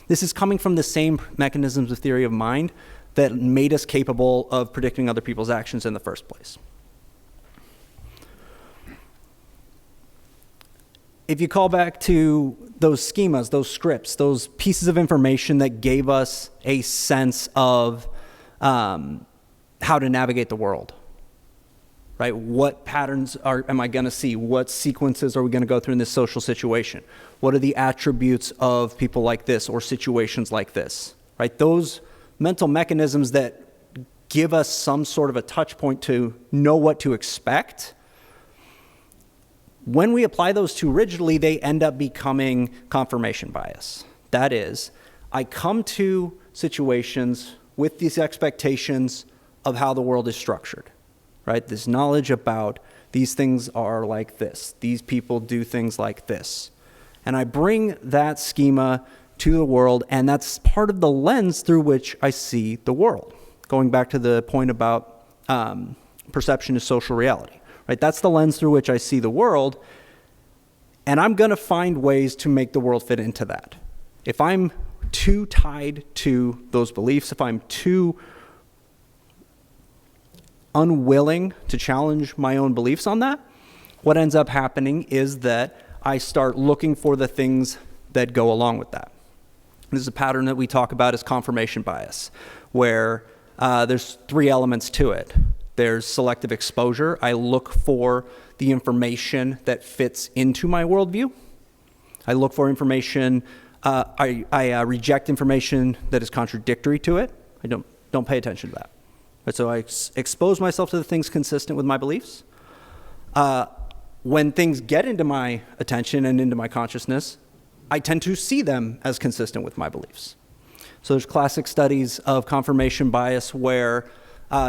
This is coming from the same mechanisms of theory of mind that made us capable of predicting other people's actions in the first place. If you call back to those schemas, those scripts, those pieces of information that gave us a sense of how to navigate the world, right? What patterns am I going to see? What sequences are we going to go through in this social situation? What are the attributes of people like this or situations like this, right? Those mental mechanisms that give us some sort of a touch point to know what to expect. When we apply those too rigidly, they end up becoming confirmation bias. That is, I come to situations with these expectations of how the world is structured, right? This knowledge about these things are like this. These people do things like this. And I bring that schema to the world, and that's part of the lens through which I see the world. Going back to the point about perception is social reality, right? That's the lens through which I see the world, and I'm going to find ways to make the world fit into that. If I'm too tied to those beliefs, if I'm too unwilling to challenge my own beliefs on that, what ends up happening is that I start looking for the things that go along with that. This is a pattern that we talk about as confirmation bias, where there's three elements to it. There's selective exposure. I look for the information that fits into my worldview. I look for information, I reject information that is contradictory to it. I don't pay attention to that. Right, so I expose myself to the things consistent with my beliefs. When things get into my attention and into my consciousness, I tend to see them as consistent with my beliefs. So there's classic studies of confirmation bias where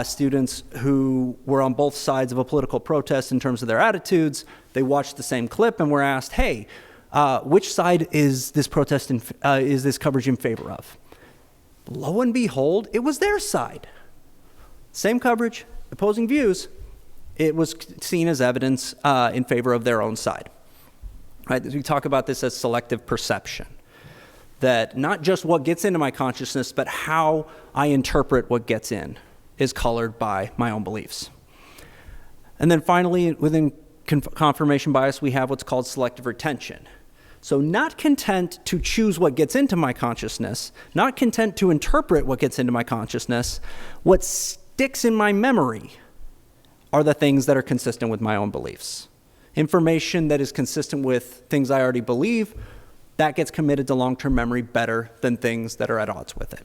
students who were on both sides of a political protest in terms of their attitudes, they watched the same clip and were asked, hey, which side is this protest, is this coverage in favor of? Lo and behold, it was their side. Same coverage, opposing views, it was seen as evidence in favor of their own side. Right? We talk about this as selective perception, that not just what gets into my consciousness, but how I interpret what gets in is colored by my own beliefs. And then finally, within confirmation bias, we have what's called selective retention. So not content to choose what gets into my consciousness, not content to interpret what gets into my consciousness, what sticks in my memory are the things that are consistent with my own beliefs. Information that is consistent with things I already believe, that gets committed to long-term memory better than things that are at odds with it.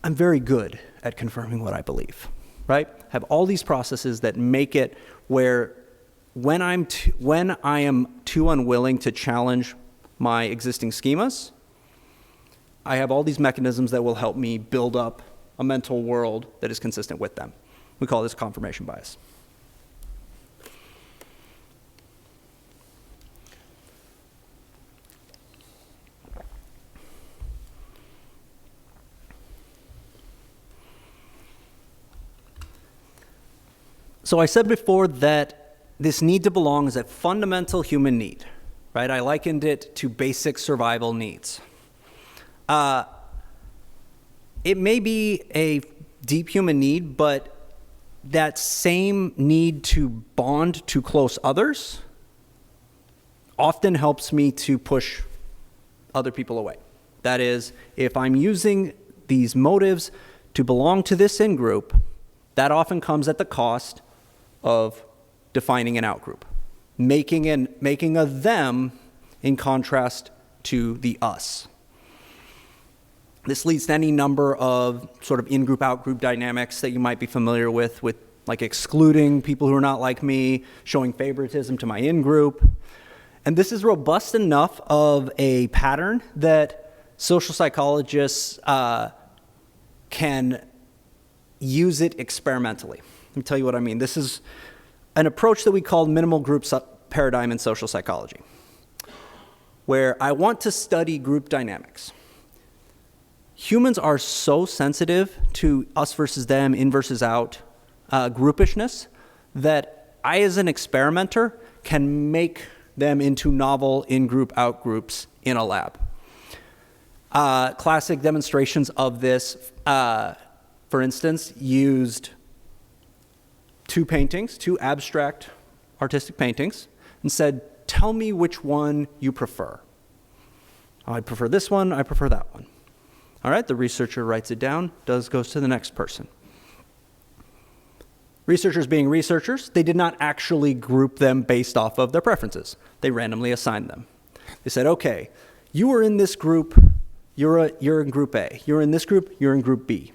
I'm very good at confirming what I believe, right? I have all these processes that make it where when I am too unwilling to challenge my existing schemas, I have all these mechanisms that will help me build up a mental world that is consistent with them. We call this confirmation bias. So I said before that this need to belong is a fundamental human need, right? I likened it to basic survival needs. It may be a deep human need, but that same need to bond to close others often helps me to push other people away. That is, if I'm using these motives to belong to this in-group, that often comes at the cost of defining an out-group, making a them in contrast to the us. This leads to any number of sort of in-group, out-group dynamics that you might be familiar with like excluding people who are not like me, showing favoritism to my in-group. And this is robust enough of a pattern that social psychologists can use it experimentally. Let me tell you what I mean. This is an approach that we call minimal group paradigm in social psychology, where I want to study group dynamics. Humans are so sensitive to us versus them, in versus out, groupishness, that I, as an experimenter, can make them into novel in-group, out-groups in a lab. Classic demonstrations of this, for instance, used two paintings, two abstract artistic paintings, and said, tell me which one you prefer. Oh, I prefer this one, I prefer that one. All right, the researcher writes it down, goes to the next person. Researchers being researchers, they did not actually group them based off of their preferences. They randomly assigned them. They said, okay, you are in this group, you're in group A. You're in this group, you're in group B.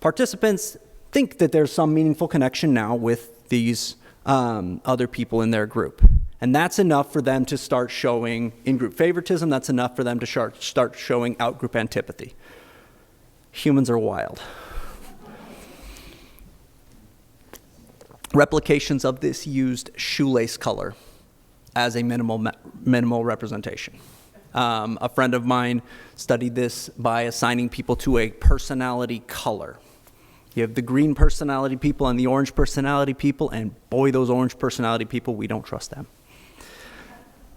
Participants think that there's some meaningful connection now with these other people in their group. And that's enough for them to start showing in-group favoritism. That's enough for them to start showing out-group antipathy. Humans are wild. Replications of this used shoelace color as a minimal representation. A friend of mine studied this by assigning people to a personality color. You have the green personality people and the orange personality people, and boy, those orange personality people, we don't trust them.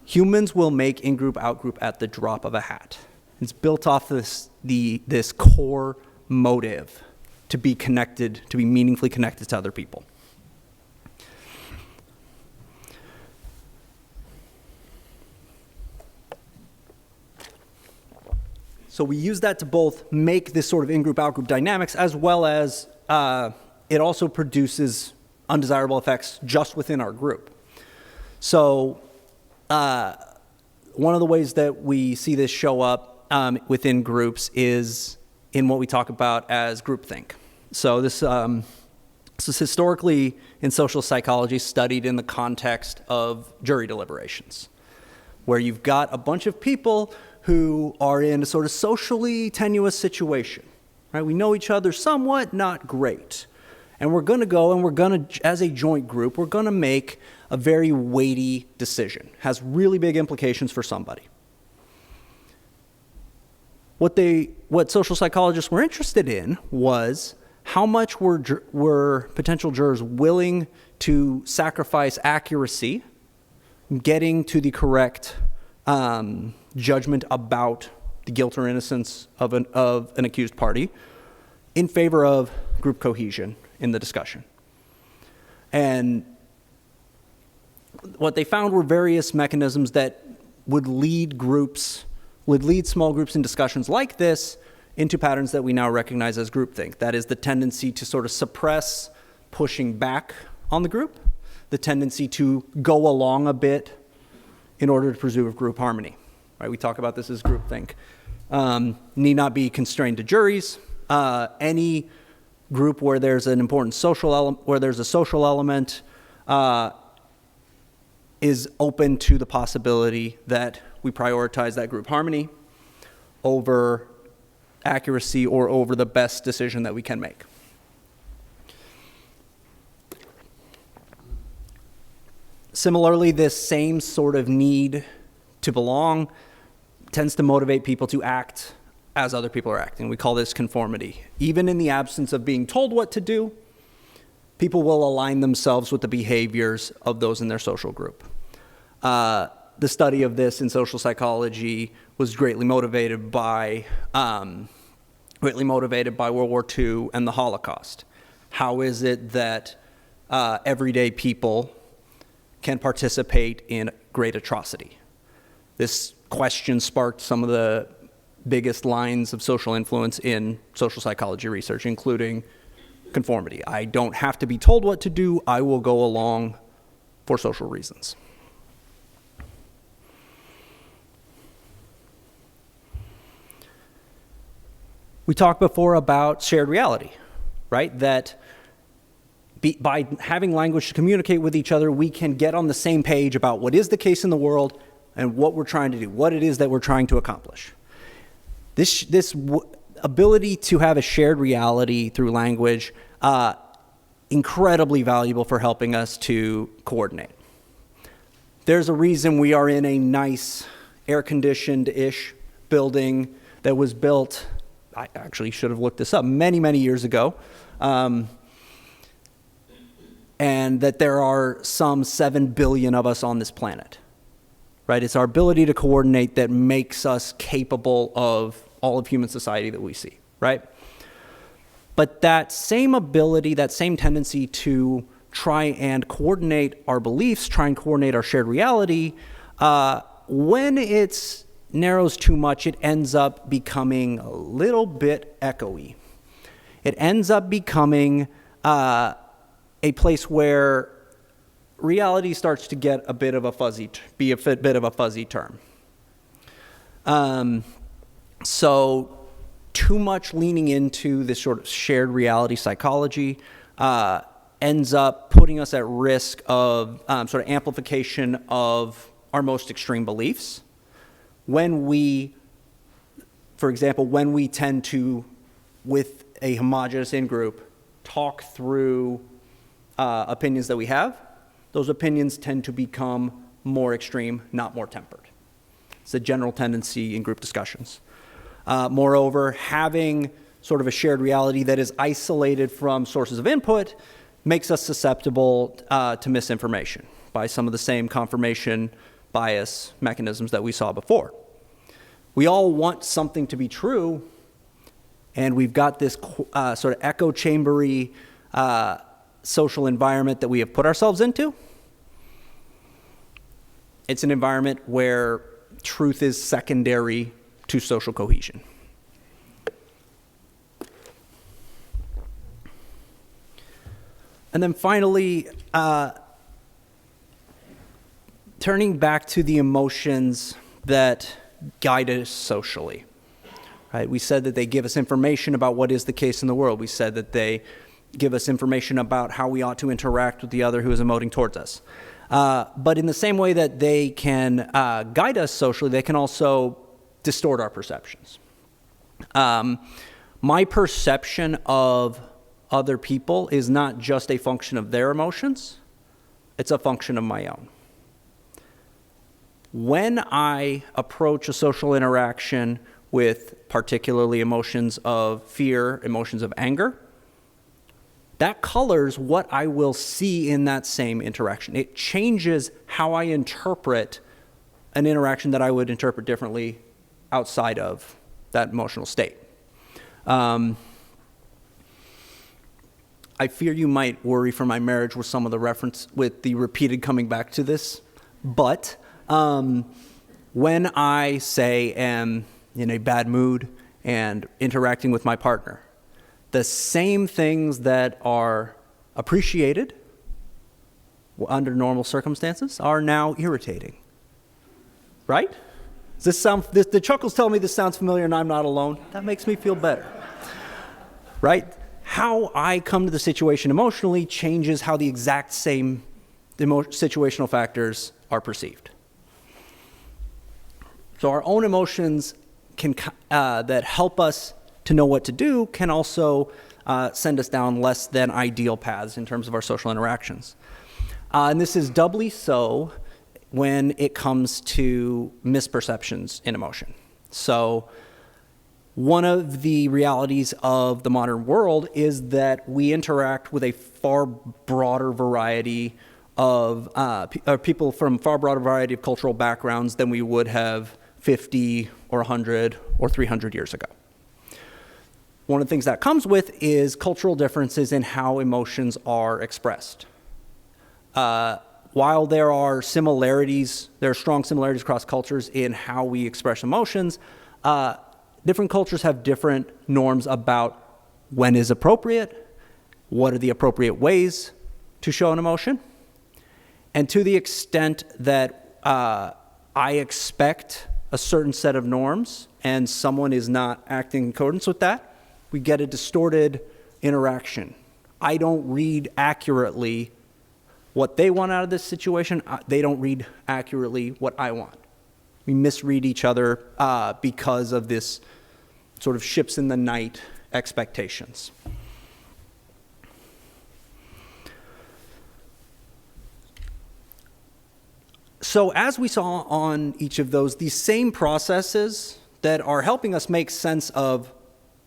Humans will make in-group, out-group at the drop of a hat. It's built off this core motive to be connected, to be meaningfully connected to other people. So we use that to both make this sort of in-group, out-group dynamics, as well as it also produces undesirable effects just within our group. So one of the ways that we see this show up within groups is in what we talk about as groupthink. So this is historically in social psychology studied in the context of jury deliberations, where you've got a bunch of people who are in a sort of socially tenuous situation, right? We know each other somewhat, not great. And we're going to go and we're going to, as a joint group, we're going to make a very weighty decision. Has really big implications for somebody. What social psychologists were interested in was how much were potential jurors willing to sacrifice accuracy, getting to the correct judgment about the guilt or innocence of an accused party in favor of group cohesion in the discussion. And what they found were various mechanisms that would lead small groups in discussions like this into patterns that we now recognize as groupthink. That is the tendency to sort of suppress pushing back on the group, the tendency to go along a bit in order to preserve group harmony. Right? We talk about this as groupthink. Need not be constrained to juries. Any group where there's an important social element is open to the possibility that we prioritize that group harmony over accuracy or over the best decision that we can make. Similarly, this same sort of need to belong tends to motivate people to act as other people are acting. We call this conformity. Even in the absence of being told what to do, people will align themselves with the behaviors of those in their social group. The study of this in social psychology was greatly motivated by World War II and the Holocaust. How is it that everyday people can participate in great atrocity? This question sparked some of the biggest lines of social influence in social psychology research, including conformity. I don't have to be told what to do. I will go along for social reasons. We talked before about shared reality, right? That by having language to communicate with each other, we can get on the same page about what is the case in the world and what we're trying to do, what it is that we're trying to accomplish. This ability to have a shared reality through language, incredibly valuable for helping us to coordinate. There's a reason we are in a nice air-conditioned-ish building that was built I actually should have looked this up many, many years ago, and that there are some 7 billion of us on this planet, right? It's our ability to coordinate that makes us capable of all of human society that we see, right? But that same ability, that same tendency to try and coordinate our beliefs, try and coordinate our shared reality, when it narrows too much, it ends up becoming a little bit echoey. It ends up becoming a place where reality starts to get a bit of a fuzzy, term. So too much leaning into this sort of shared reality psychology ends up putting us at risk of sort of amplification of our most extreme beliefs. When we, for example, when we tend to, with a homogeneous in-group, talk through opinions that we have, those opinions tend to become more extreme, not more tempered. It's a general tendency in group discussions. Moreover, having sort of a shared reality that is isolated from sources of input makes us susceptible to misinformation by some of the same confirmation bias mechanisms that we saw before. We all want something to be true, and we've got this sort of echo chambery social environment that we have put ourselves into. It's an environment where truth is secondary to social cohesion. And then finally, turning back to the emotions that guide us socially. Right? We said that they give us information about what is the case in the world. We said that they give us information about how we ought to interact with the other who is emoting towards us. But in the same way that they can guide us socially, they can also distort our perceptions. My perception of other people is not just a function of their emotions, it's a function of my own. When I approach a social interaction with particularly emotions of fear, emotions of anger, that colors what I will see in that same interaction. It changes how I interpret an interaction that I would interpret differently outside of that emotional state. I fear you might worry for my marriage with some of the reference, with the repeated coming back to this, but when I say am in a bad mood and interacting with my partner, the same things that are appreciated under normal circumstances are now irritating. Right? Does this sound, the chuckles tell me this sounds familiar and I'm not alone. That makes me feel better. Right? How I come to the situation emotionally changes how the exact same situational factors are perceived. So our own emotions can that help us to know what to do can also send us down less than ideal paths in terms of our social interactions. And this is doubly so when it comes to misperceptions in emotion. So one of the realities of the modern world is that we interact with a far broader variety of people from far broader variety of cultural backgrounds than we would have 50 or 100 or 300 years ago. One of the things that comes with is cultural differences in how emotions are expressed. While there are similarities, there are strong similarities across cultures in how we express emotions, different cultures have different norms about when is appropriate, what are the appropriate ways to show an emotion, and to the extent that I expect a certain set of norms and someone is not acting in accordance with that, we get a distorted interaction. I don't read accurately what they want out of this situation. They don't read accurately what I want. We misread each other because of this sort of ships in the night expectations. So as we saw on each of those, these same processes that are helping us make sense of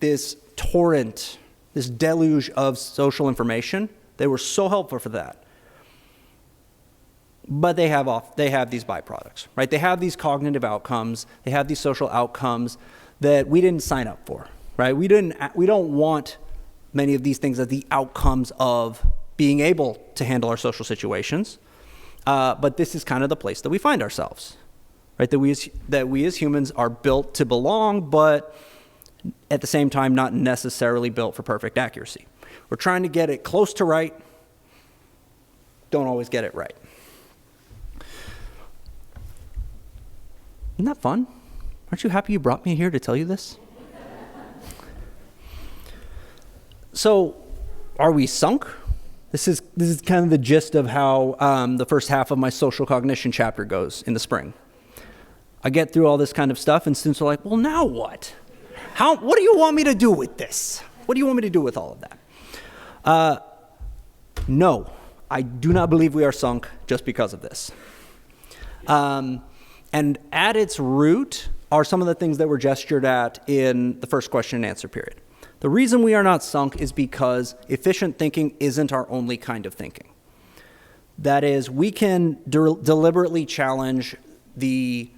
this torrent, this deluge of social information. They were so helpful for that. But they have these byproducts, right? They have these cognitive outcomes. They have these social outcomes that we didn't sign up for, right? We don't want many of these things as the outcomes of being able to handle our social situations. But this is kind of the place that we find ourselves, right? That we as humans are built to belong, but at the same time, not necessarily built for perfect accuracy. We're trying to get it close to right, don't always get it right. Isn't that fun? Aren't you happy you brought me here to tell you this? So, are we sunk? This is kind of the gist of how the first half of my social cognition chapter goes in the spring. I get through all this kind of stuff, and students are like, well, now what? What do you want me to do with this? What do you want me to do with all of that? No, I do not believe we are sunk just because of this. And at its root are some of the things that were gestured at in the first question and answer period. The reason we are not sunk is because efficient thinking isn't our only kind of thinking. That is, we can deliberately challenge the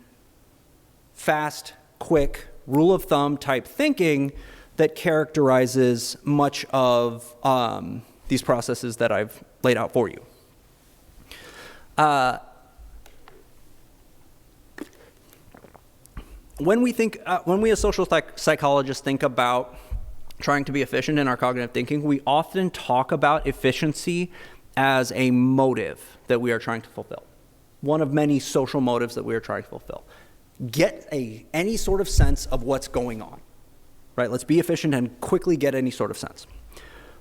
fast, quick, rule of thumb type thinking that characterizes much of these processes that I've laid out for you. When we as social psychologists think about trying to be efficient in our cognitive thinking, we often talk about efficiency as a motive that we are trying to fulfill. One of many social motives that we are trying to fulfill. Get any sort of sense of what's going on, right? Let's be efficient and quickly get any sort of sense.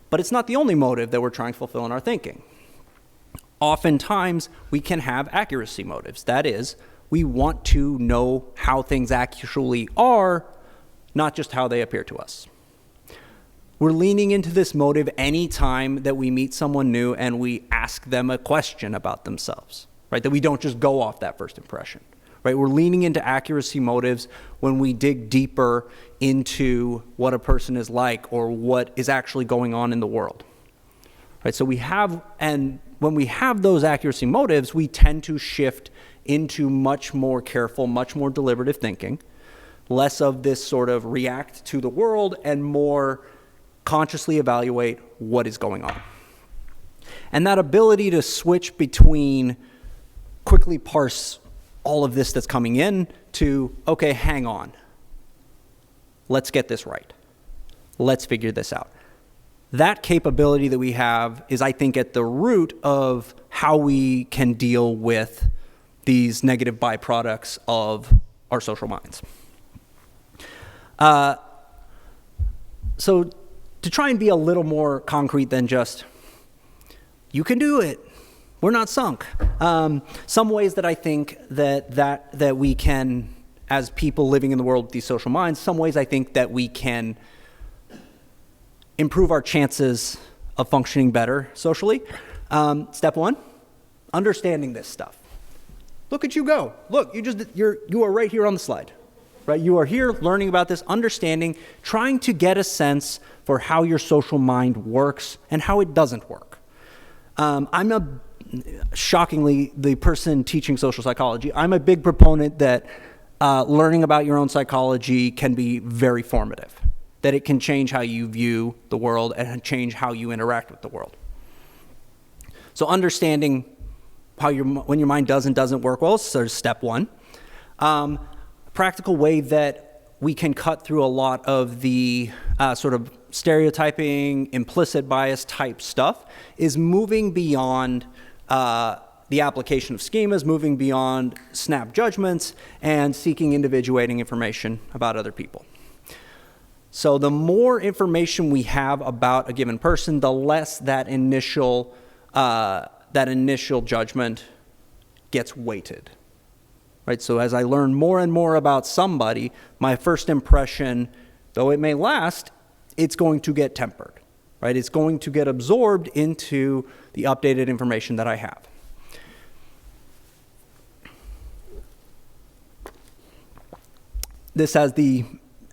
But it's not the only motive that we're trying to fulfill in our thinking. Oftentimes, we can have accuracy motives. That is, we want to know how things actually are, not just how they appear to us. We're leaning into this motive any time that we meet someone new and we ask them a question about themselves, right? That we don't just go off that first impression, right? We're leaning into accuracy motives when we dig deeper into what a person is like or what is actually going on in the world, right? So when we have those accuracy motives, we tend to shift into much more careful, much more deliberative thinking, less of this sort of react to the world and more consciously evaluate what is going on. And that ability to switch between quickly parse all of this that's coming in to, okay, hang on. Let's get this right. Let's figure this out. That capability that we have is, I think, at the root of how we can deal with these negative byproducts of our social minds. So to try and be a little more concrete than just, you can do it, we're not sunk. Some ways that I think that we can, as people living in the world with these social minds, some ways I think that we can improve our chances of functioning better socially. Step one, understanding this stuff. Look at you go. Look, you are right here on the slide, right? You are here learning about this, understanding, trying to get a sense for how your social mind works and how it doesn't work. Shockingly, the person teaching social psychology, I'm a big proponent that learning about your own psychology can be very formative, that it can change how you view the world and change how you interact with the world. So understanding when your mind does and doesn't work well, so step one. A practical way that we can cut through a lot of the sort of stereotyping, implicit bias type stuff is moving beyond the application of schemas, moving beyond snap judgments, and seeking individuating information about other people. So the more information we have about a given person, the less that initial judgment gets weighted, right? So as I learn more and more about somebody, my first impression, though it may last, it's going to get tempered, right? It's going to get absorbed into the updated information that I have. This has the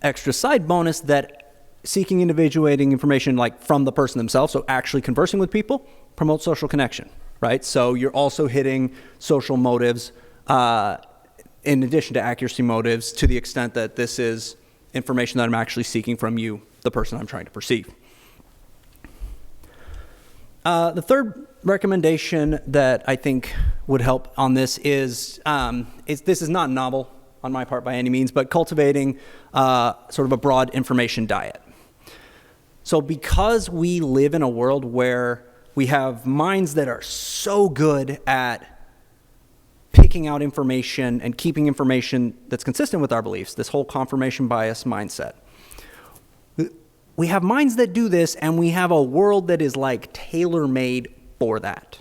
extra side bonus that seeking individuating information like from the person themselves, so actually conversing with people, promotes social connection, right? So you're also hitting social motives in addition to accuracy motives to the extent that this is information that I'm actually seeking from you, the person I'm trying to perceive. The third recommendation that I think would help on this is this is not novel on my part by any means, but cultivating sort of a broad information diet. So because we live in a world where we have minds that are so good at picking out information and keeping information that's consistent with our beliefs, this whole confirmation bias mindset, we have minds that do this, and we have a world that is like tailor-made for that,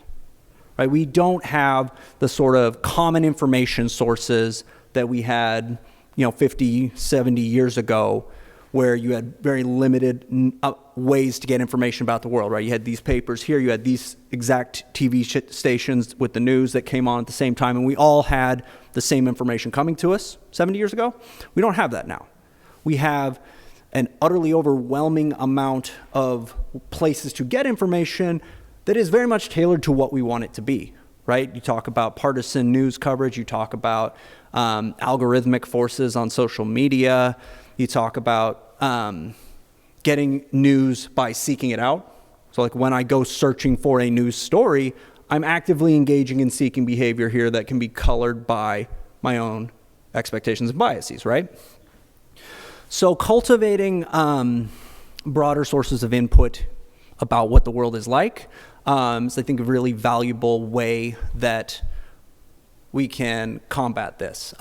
right? We don't have the sort of common information sources that we had, 50, 70 years ago, where you had very limited ways to get information about the world, right? You had these papers here, you had these exact TV stations with the news that came on at the same time, and we all had the same information coming to us 70 years ago. We don't have that now. We have an utterly overwhelming amount of places to get information that is very much tailored to what we want it to be, right? You talk about partisan news coverage, you talk about algorithmic forces on social media, you talk about getting news by seeking it out. So like when I go searching for a news story, I'm actively engaging in seeking behavior here that can be colored by my own expectations and biases, right? So cultivating broader sources of input about what the world is like is, I think, a really valuable way that we can combat this.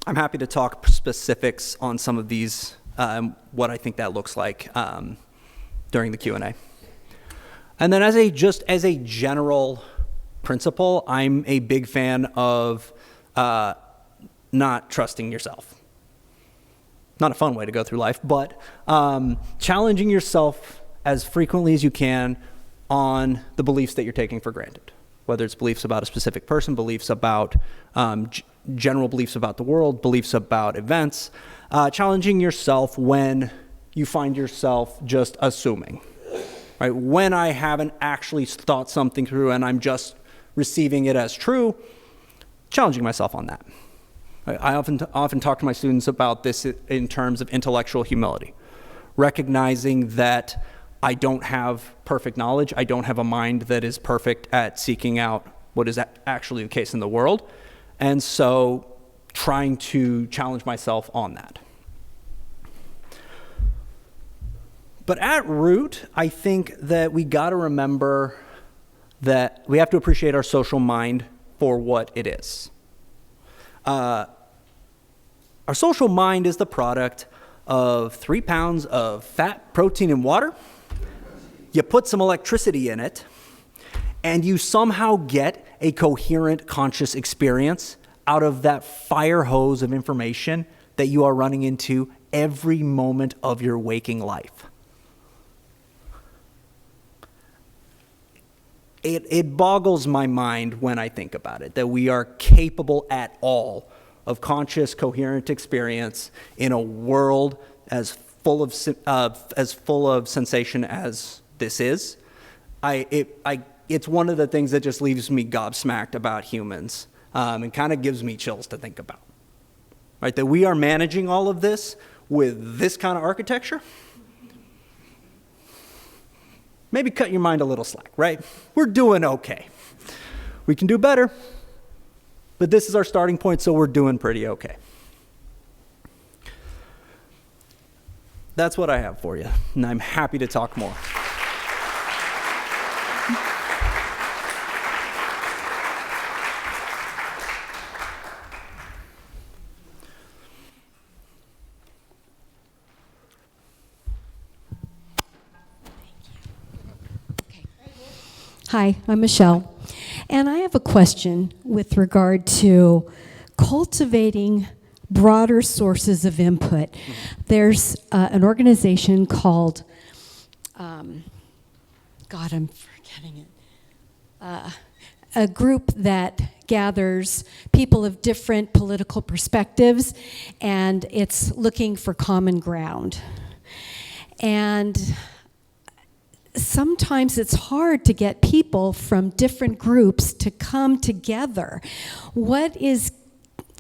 I'm happy to talk specifics on some of these, what I think that looks like during the Q&A. And then as a general principle, I'm a big fan of not trusting yourself. Not a fun way to go through life, but challenging yourself as frequently as you can on the beliefs that you're taking for granted. Whether it's beliefs about a specific person, beliefs about general beliefs about the world, beliefs about events, challenging yourself when you find yourself just assuming, right? When I haven't actually thought something through and I'm just receiving it as true, challenging myself on that. I often talk to my students about this in terms of intellectual humility, recognizing that I don't have perfect knowledge. I don't have a mind that is perfect at seeking out what is actually the case in the world. And so trying to challenge myself on that. But at root, I think that we got to remember that we have to appreciate our social mind for what it is. Our social mind is the product of 3 pounds of fat, protein, and water. You put some electricity in it, and you somehow get a coherent conscious experience out of that fire hose of information that you are running into every moment of your waking life. It boggles my mind when I think about it, that we are capable at all of conscious, coherent experience in a world as full of sensation as this is. It's one of the things that just leaves me gobsmacked about humans, and kind of gives me chills to think about. Right, that we are managing all of this with this kind of architecture. Maybe cut your mind a little slack, right? We're doing okay. We can do better, but this is our starting point, so we're doing pretty okay. That's what I have for you, and I'm happy to talk more.
Hi, I'm Michelle, and I have a question with regard to cultivating broader sources of input. There's an organization called, God, I'm forgetting it, a group that gathers people of different political perspectives, and it's looking for common ground. And sometimes it's hard to get people from different groups to come together. What is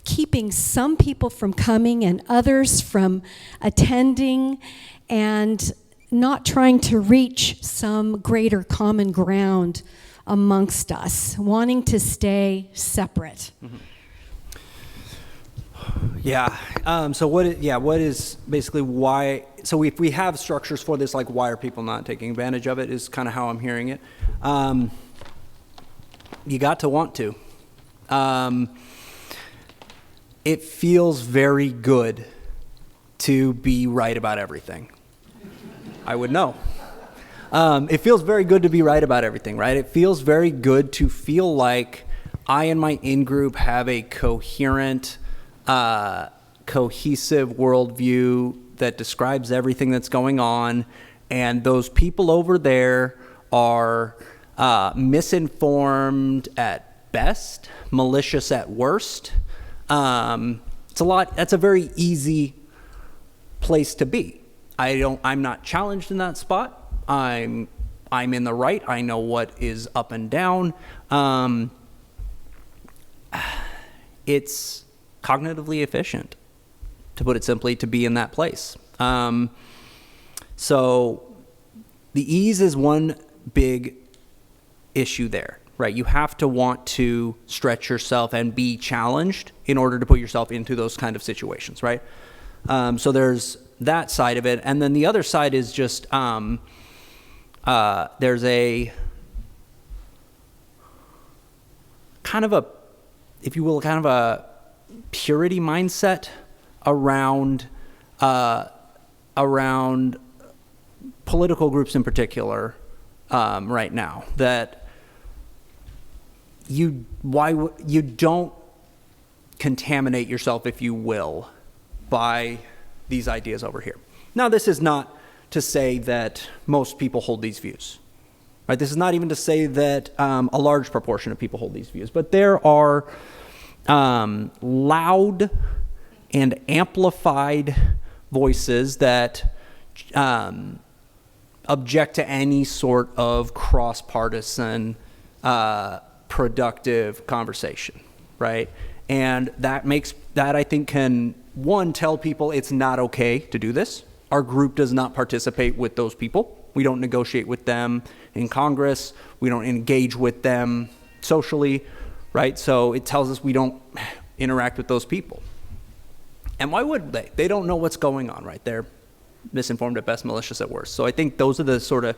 keeping some people from coming and others from attending, and not trying to reach some greater common ground amongst us, wanting to stay separate?
So what is basically why, so if we have structures for this, like why are people not taking advantage of it, is kind of how I'm hearing it. You got to want to. It feels very good to be right about everything. I would know. It feels very good to be right about everything, right? It feels very good to feel like I and my in-group have a coherent, cohesive worldview that describes everything that's going on, and those people over there are misinformed at best, malicious at worst. That's a very easy place to be. I'm not challenged in that spot. I'm in the right. I know what is up and down. It's cognitively efficient, to put it simply, to be in that place. So the ease is one big issue there, right? You have to want to stretch yourself and be challenged in order to put yourself into those kind of situations, right? So there's that side of it. And then the other side is just there's a kind of a, if you will, kind of a purity mindset around political groups in particular right now, that you don't contaminate yourself, if you will, by these ideas over here. Now, this is not to say that most people hold these views, right? This is not even to say that a large proportion of people hold these views, but there are loud and amplified voices that object to any sort of cross-partisan productive conversation, right? And that I think can, one, tell people it's not okay to do this. Our group does not participate with those people. We don't negotiate with them in Congress. We don't engage with them socially, right? So it tells us we don't interact with those people. And why would they? They don't know what's going on, right? They're misinformed at best, malicious at worst. So I think those are the sort of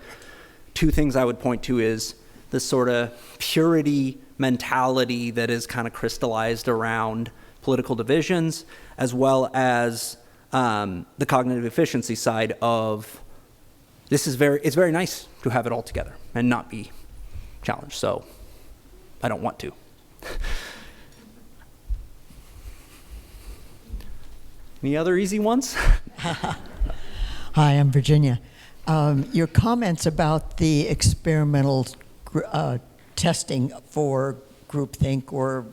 two things I would point to, is this sort of purity mentality that is kind of crystallized around political divisions, as well as the cognitive efficiency side of it's very nice to have it all together and not be challenged. So I don't want to. Any other easy ones?
Hi, I'm Virginia. Your comments about the experimental testing for groupthink or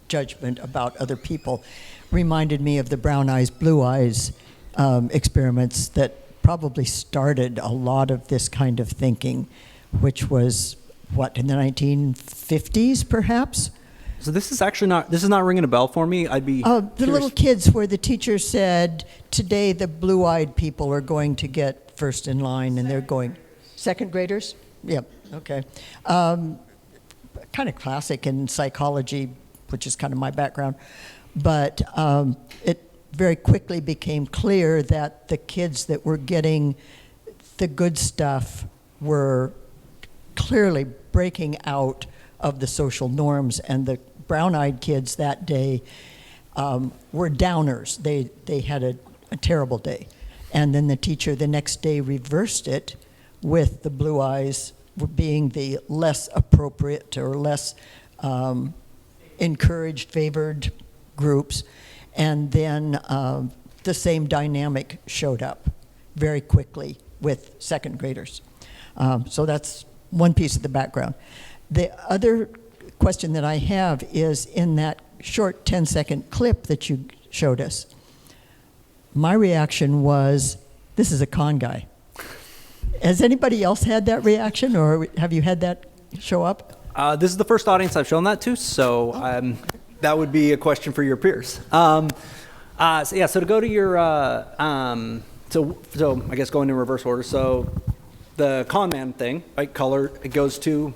judgment about other people reminded me of the brown eyes, blue eyes experiments that probably started a lot of this kind of thinking, which was, what, in the 1950s, perhaps?
So this is not ringing a bell for me. I'd be
the
curious.
little kids where the teacher said, today the blue-eyed people are going to get first in line, and they're going, second graders? Yep, okay. Kind of classic in psychology, which is kind of my background. But it very quickly became clear that the kids that were getting the good stuff were clearly breaking out of the social norms, and the brown-eyed kids that day were downers. They had a terrible day. And then the teacher the next day reversed it, with the blue eyes being the less appropriate or less encouraged, favored groups. And then the same dynamic showed up very quickly with second graders. So that's one piece of the background. The other question that I have is in that short 10-second clip that you showed us, my reaction was, this is a con guy. Has anybody else had that reaction, or have you had that show up?
This is the first audience I've shown that to, so that would be a question for your peers. So to go to your, so I guess going in reverse order. So the con man thing, right? Color, it goes to,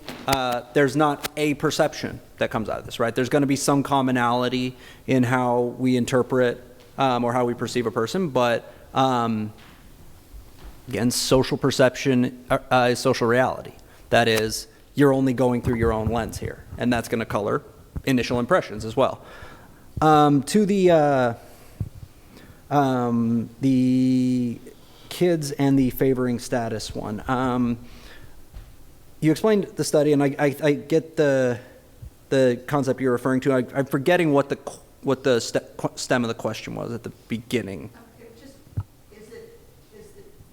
there's not a perception that comes out of this, right? There's going to be some commonality in how we interpret or how we perceive a person, but again, social perception is social reality. That is, you're only going through your own lens here, and that's going to color initial impressions as well. To the kids and the favoring status one. You explained the study, and I get the concept you're referring to. I'm forgetting what the stem of the question was at the beginning.
Is it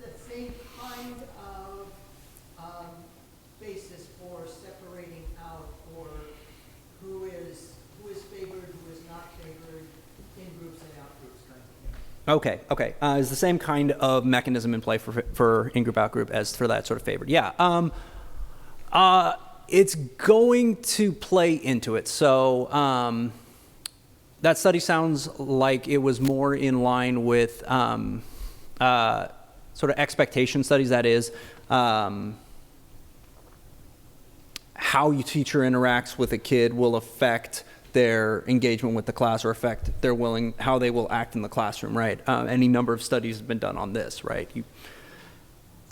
the same kind of basis for separating out, or who is favored, who is not favored, in groups and out groups kind of thing?
Okay. Is the same kind of mechanism in play for in-group, out-group as for that sort of favored? Yeah. It's going to play into it. So that study sounds like it was more in line with sort of expectation studies. That is, how your teacher interacts with a kid will affect their engagement with the class, or affect how they will act in the classroom, right? Any number of studies have been done on this, right? You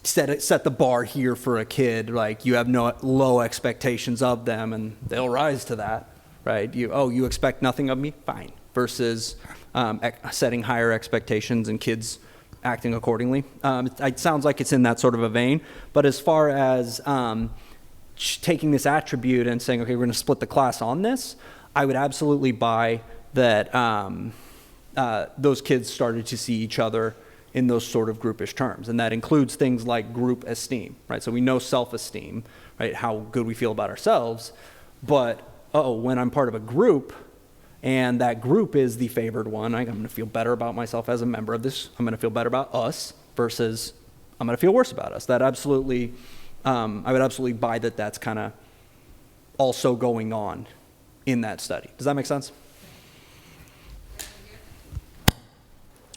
set the bar here for a kid, like you have no low expectations of them, and they'll rise to that, right? You expect nothing of me? Fine. Versus setting higher expectations and kids acting accordingly. It sounds like it's in that sort of a vein, but as far as taking this attribute and saying, okay, we're going to split the class on this, I would absolutely buy that those kids started to see each other in those sort of groupish terms. And that includes things like group esteem, right? So we know self-esteem, right? How good we feel about ourselves. But, when I'm part of a group and that group is the favored one, I'm going to feel better about myself as a member of this. I'm going to feel better about us versus I'm going to feel worse about us. That absolutely, I would absolutely buy that that's kind of also going on in that study. Does that make sense?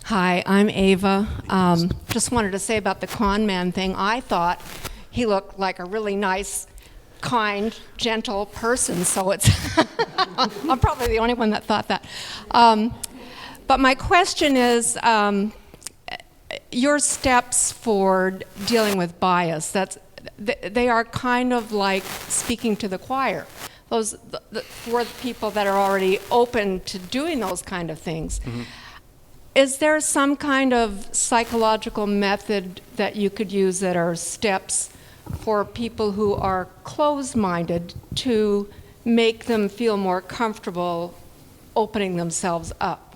Hi, I'm Ava. Just wanted to say about the con man thing. I thought he looked like a really nice, kind, gentle person, so it's I'm probably the only one that thought that. But my question is, your steps for dealing with bias, they are kind of like speaking to the choir. For the people that are already open to doing those kind of things. Mm-hmm. Is there some kind of psychological method that you could use that are steps for people who are closed-minded to make them feel more comfortable opening themselves up?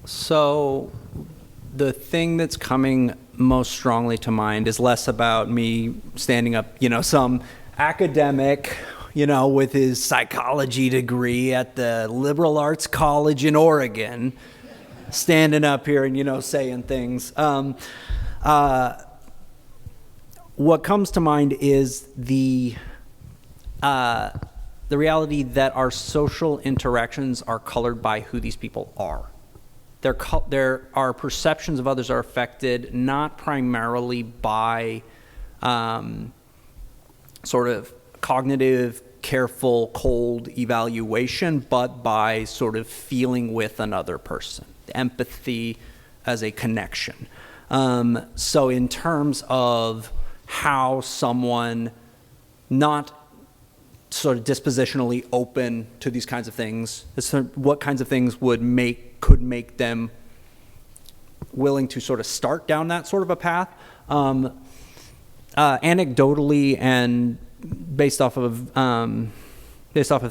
So the thing that's coming most strongly to mind is less about me standing up, some academic, with his psychology degree at the liberal arts college in Oregon, standing up here and, saying things. What comes to mind is the reality that our social interactions are colored by who these people are. Our perceptions of others are affected not primarily by sort of cognitive, careful, cold evaluation, but by sort of feeling with another person, empathy as a connection. So in terms of how someone not sort of dispositionally open to these kinds of things, what kinds of things could make them willing to sort of start down that sort of a path. Anecdotally and based off of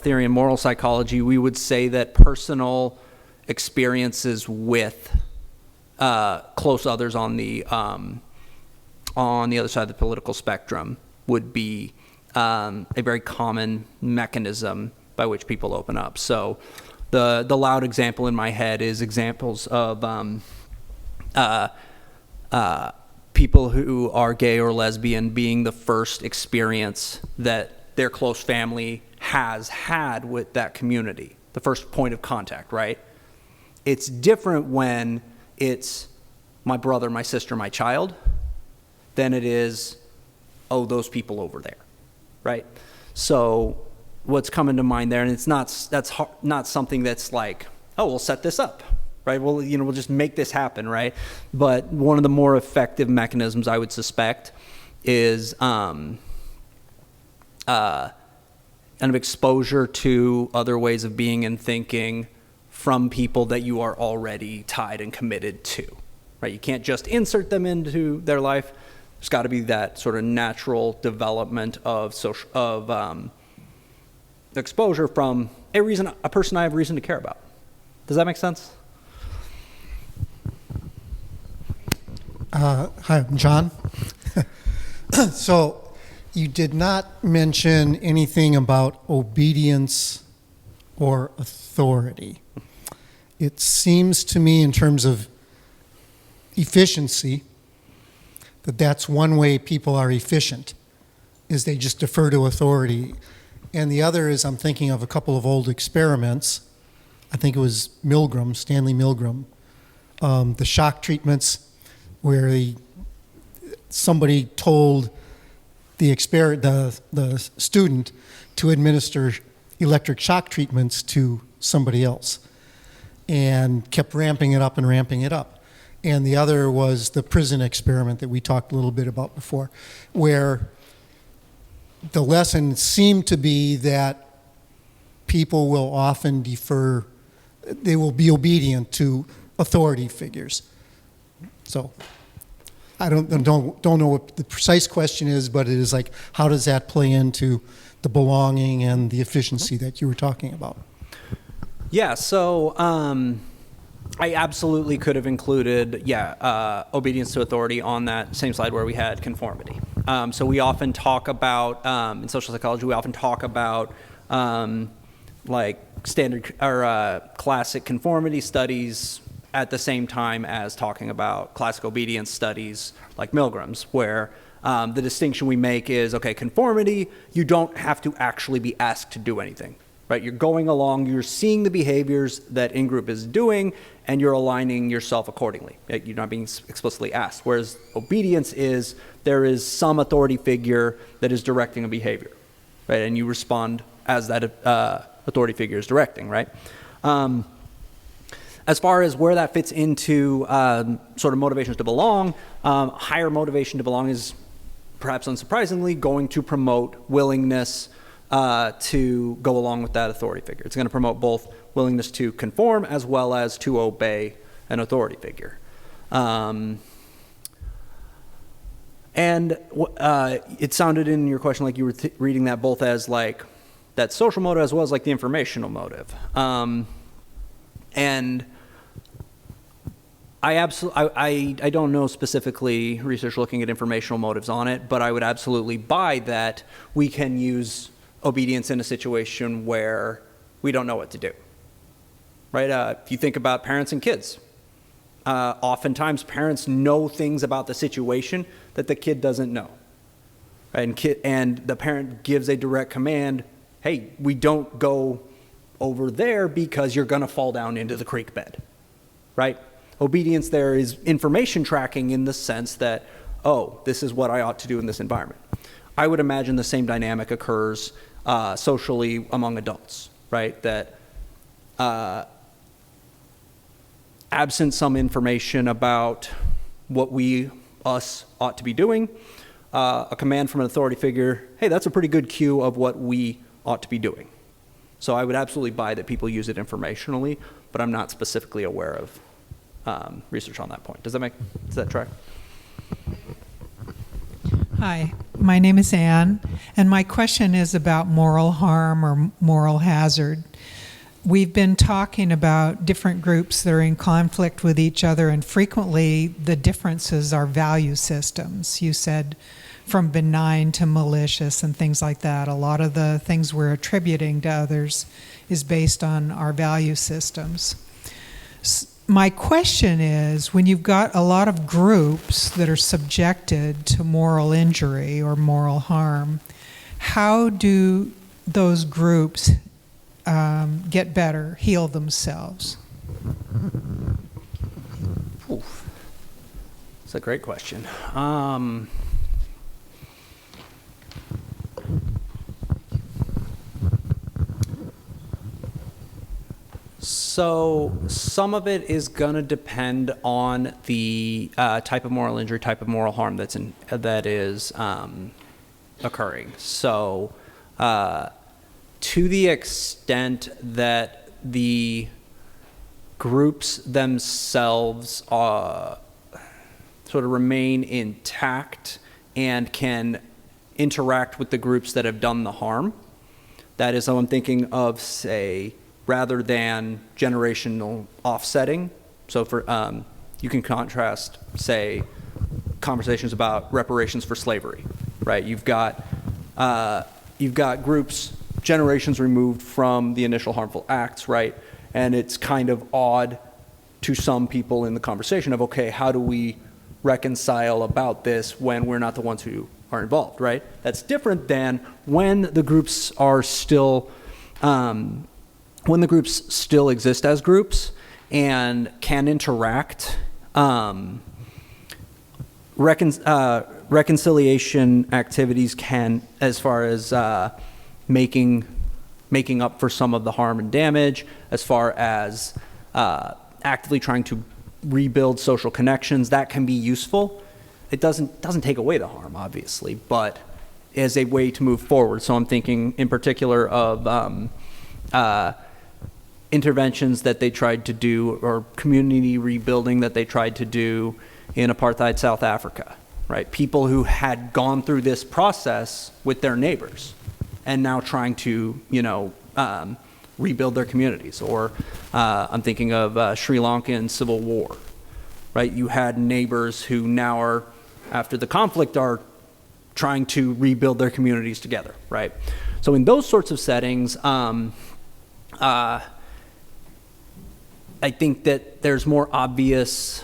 theory and moral psychology, we would say that personal experiences with close others on the other side of the political spectrum would be a very common mechanism by which people open up. So the loud example in my head is examples of people who are gay or lesbian being the first experience that their close family has had with that community, the first point of contact, right? It's different when it's my brother, my sister, my child, than it is, oh, those people over there, right? So what's coming to mind there, and that's not something that's like, oh, we'll set this up, right? Well, we'll just make this happen, right? But one of the more effective mechanisms I would suspect is kind of exposure to other ways of being and thinking from people that you are already tied and committed to, right? You can't just insert them into their life. There's got to be that sort of natural development of exposure from a person I have reason to care about. Does that make sense?
Hi, I'm John. So you did not mention anything about obedience or authority. It seems to me, in terms of efficiency, that's one way people are efficient, is they just defer to authority. And the other is, I'm thinking of a couple of old experiments. I think it was Milgram, Stanley Milgram, the shock treatments, where somebody told the student to administer electric shock treatments to somebody else, and kept ramping it up and ramping it up. And the other was the prison experiment that we talked a little bit about before, where the lesson seemed to be that people will often defer, they will be obedient to authority figures. So I don't know what the precise question is, but it is like, how does that play into the belonging and the efficiency that you were talking about?
Yeah, so I absolutely could have included, obedience to authority on that same slide where we had conformity. So we often talk about, in social psychology, we often talk about like standard or classic conformity studies at the same time as talking about classic obedience studies like Milgram's, where the distinction we make is, okay, conformity, you don't have to actually be asked to do anything, right? You're going along, you're seeing the behaviors that in-group is doing, and you're aligning yourself accordingly. You're not being explicitly asked. Whereas obedience is, there is some authority figure that is directing a behavior, right? And you respond as that authority figure is directing, right? As far as where that fits into sort of motivations to belong, higher motivation to belong is, perhaps unsurprisingly, going to promote willingness to go along with that authority figure. It's going to promote both willingness to conform as well as to obey an authority figure. And it sounded in your question like you were reading that both as like that social motive as well as like the informational motive. And I don't know specifically research looking at informational motives on it, but I would absolutely buy that we can use obedience in a situation where we don't know what to do, right? If you think about parents and kids, oftentimes parents know things about the situation that the kid doesn't know, right? And the parent gives a direct command, hey, we don't go over there because you're going to fall down into the creek bed, right? Obedience there is information tracking in the sense that, oh, this is what I ought to do in this environment. I would imagine the same dynamic occurs socially among adults, right? That absent some information about what us ought to be doing, a command from an authority figure, hey, that's a pretty good cue of what we ought to be doing. So I would absolutely buy that people use it informationally, but I'm not specifically aware of research on that point. Does that track?
Hi, my name is Anne, and my question is about moral harm or moral hazard. we've been talking about different groups that are in conflict with each other, and frequently the differences are value systems. You said from benign to malicious and things like that. A lot of the things we're attributing to others is based on our value systems. My question is, when you've got a lot of groups that are subjected to moral injury or moral harm, how do those groups get better, heal themselves?
Oof. That's a great question. So some of it is going to depend on the type of moral injury, type of moral harm that is occurring. So to the extent that the groups themselves sort of remain intact and can interact with the groups that have done the harm, that is how I'm thinking of, say, rather than generational offsetting. So for you can contrast, say, conversations about reparations for slavery, right? You've got groups generations removed from the initial harmful acts, right? And it's kind of odd to some people in the conversation of, okay, how do we reconcile about this when we're not the ones who are involved, right? That's different than when the groups are still when the groups still exist as groups and can interact. Reconciliation activities can, as far as making up for some of the harm and damage, as far as actively trying to rebuild social connections, that can be useful. It doesn't take away the harm, obviously, but as a way to move forward. So I'm thinking in particular of interventions that they tried to do, or community rebuilding that they tried to do in apartheid South Africa, right? People who had gone through this process with their neighbors and now trying to, rebuild their communities. Or I'm thinking of Sri Lankan civil war, right? You had neighbors who now are, after the conflict, are trying to rebuild their communities together, right? So in those sorts of settings, I think that there's more obvious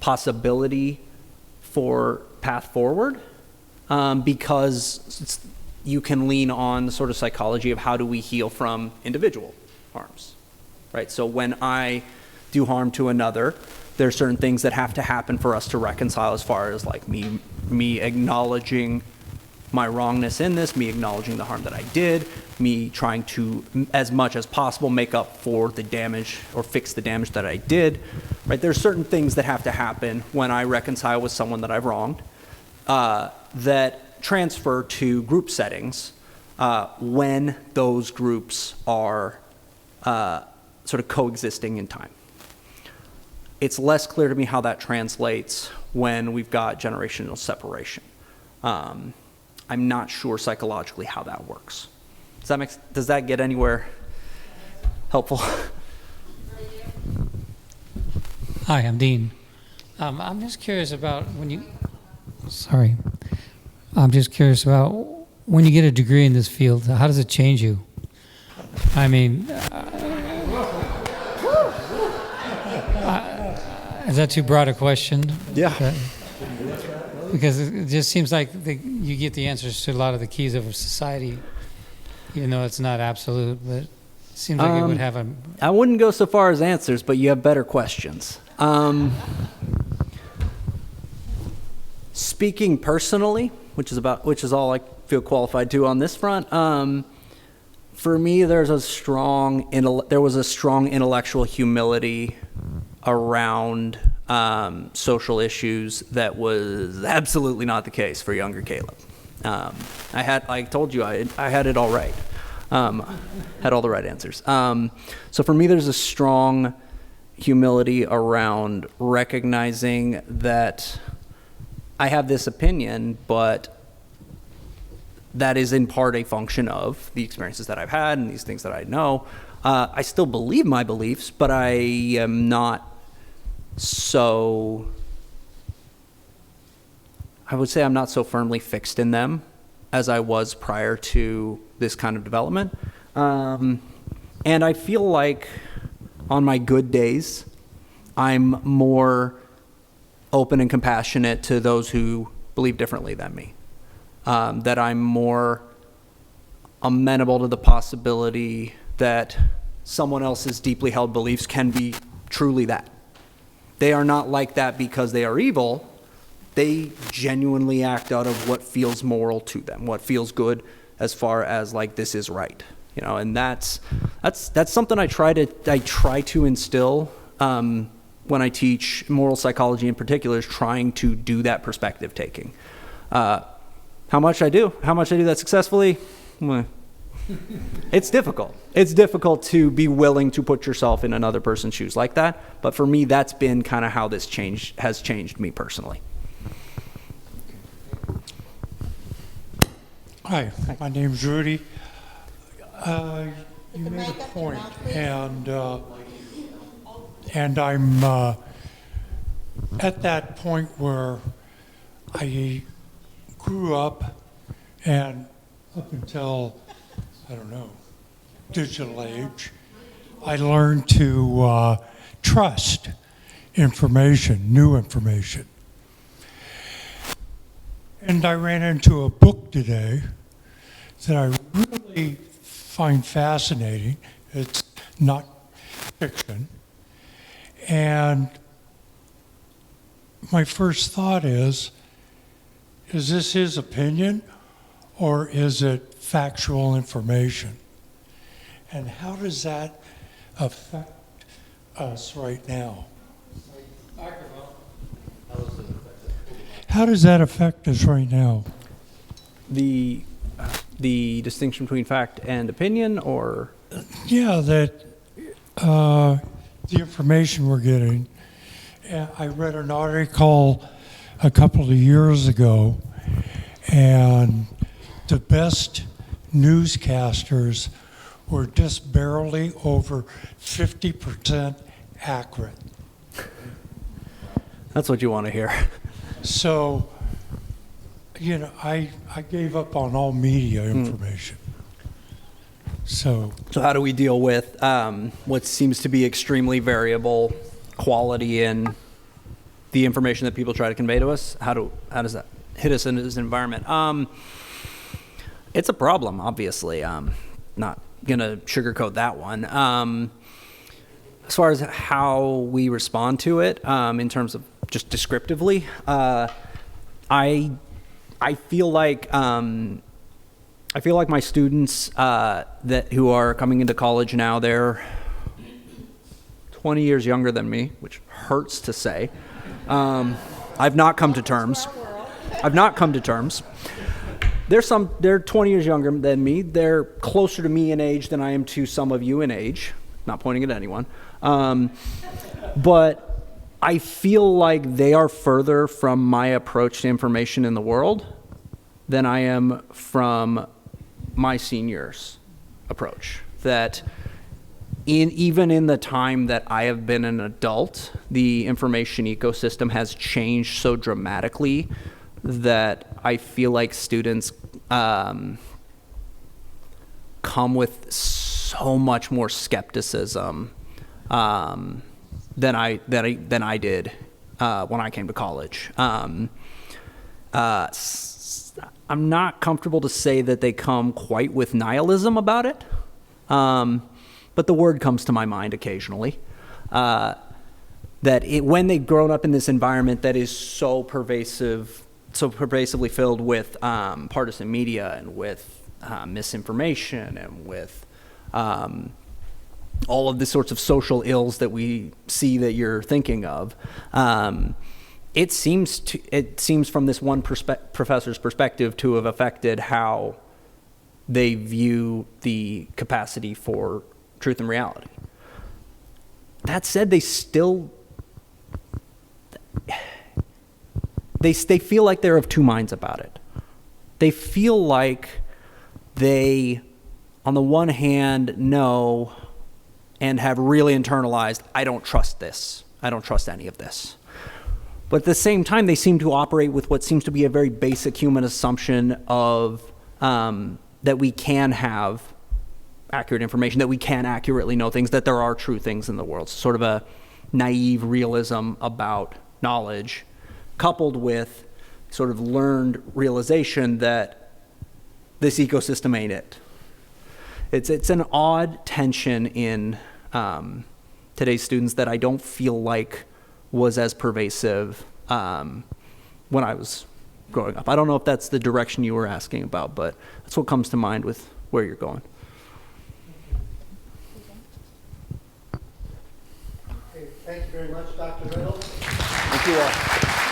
possibility for path forward because you can lean on the sort of psychology of how do we heal from individual harms, right? So when I do harm to another, there are certain things that have to happen for us to reconcile, as far as like me acknowledging my wrongness in this, me acknowledging the harm that I did, me trying to, as much as possible, make up for the damage or fix the damage that I did, right? There's certain things that have to happen when I reconcile with someone that I've wronged that transfer to group settings when those groups are sort of coexisting in time. It's less clear to me how that translates when we've got generational separation. I'm not sure psychologically how that works. Does that get anywhere helpful?
Hi, I'm Dean. I'm just curious about when you get a degree in this field, how does it change you? I mean, is that too broad a question?
Yeah.
Because it just seems like you get the answers to a lot of the keys of a society, even though it's not absolute, but it seems like it would have a...
I wouldn't go so far as answers, but you have better questions. Speaking personally, which is all I feel qualified to on this front, for me, there was a strong intellectual humility around social issues that was absolutely not the case for younger Caleb. I told you, I had it all right. Had all the right answers. So for me, there's a strong humility around recognizing that I have this opinion, but that is in part a function of the experiences that I've had and these things that I know. I still believe my beliefs, but I am not so, I would say I'm not so firmly fixed in them as I was prior to this kind of development. And I feel like on my good days, I'm more open and compassionate to those who believe differently than me. That I'm more amenable to the possibility that someone else's deeply held beliefs can be truly that. They are not like that because they are evil. They genuinely act out of what feels moral to them, what feels good as far as like this is right, you know. And that's something I try to instill when I teach moral psychology in particular, is trying to do that perspective taking. How much I do that successfully? It's difficult. It's difficult to be willing to put yourself in another person's shoes like that. But for me, that's been kind of how this has changed me personally.
Hi, my name's Rudy. You made a point, and I'm at that point where I grew up, and up until, I don't know, digital age, I learned to trust information, new information. And I ran into a book today that I really find fascinating. It's not fiction. And my first thought is this his opinion or is it factual information? And how does that affect us right now? How does that affect us right now?
The distinction between fact and opinion, or?
Yeah, that the information we're getting. I read an article a couple of years ago, and the best newscasters were just barely over 50% accurate.
That's what you want to hear.
So, you know, I gave up on all media information. So
how do we deal with what seems to be extremely variable quality in the information that people try to convey to us? How does that hit us in this environment? It's a problem, obviously. Not gonna sugarcoat that one. As far as how we respond to it, in terms of just descriptively, I feel like my students who are coming into college now, they're 20 years younger than me, which hurts to say. I've not come to terms. They're 20 years younger than me. They're closer to me in age than I am to some of you in age. Not pointing at anyone. But I feel like they are further from my approach to information in the world than I am from my seniors' approach. That even in the time that I have been an adult, the information ecosystem has changed so dramatically that I feel like students come with so much more skepticism than I did when I came to college. I'm not comfortable to say that they come quite with nihilism about it, but the word comes to my mind occasionally. When they've grown up in this environment that is so pervasively filled with partisan media and with misinformation and with all of the sorts of social ills that we see that you're thinking of, it seems from this one professor's perspective to have affected how they view the capacity for truth and reality. That said, they still they feel like they're of two minds about it. They feel like they, on the one hand, know and have really internalized, I don't trust this. I don't trust any of this. But at the same time, they seem to operate with what seems to be a very basic human assumption of that we can have accurate information, that we can accurately know things, that there are true things in the world. So sort of a naive realism about knowledge, coupled with sort of learned realization that this ecosystem ain't it. It's an odd tension in today's students that I don't feel like was as pervasive when I was growing up. I don't know if that's the direction you were asking about, but that's what comes to mind with where you're going.
Okay, thank you very much, Dr. Reynolds.
Thank you all.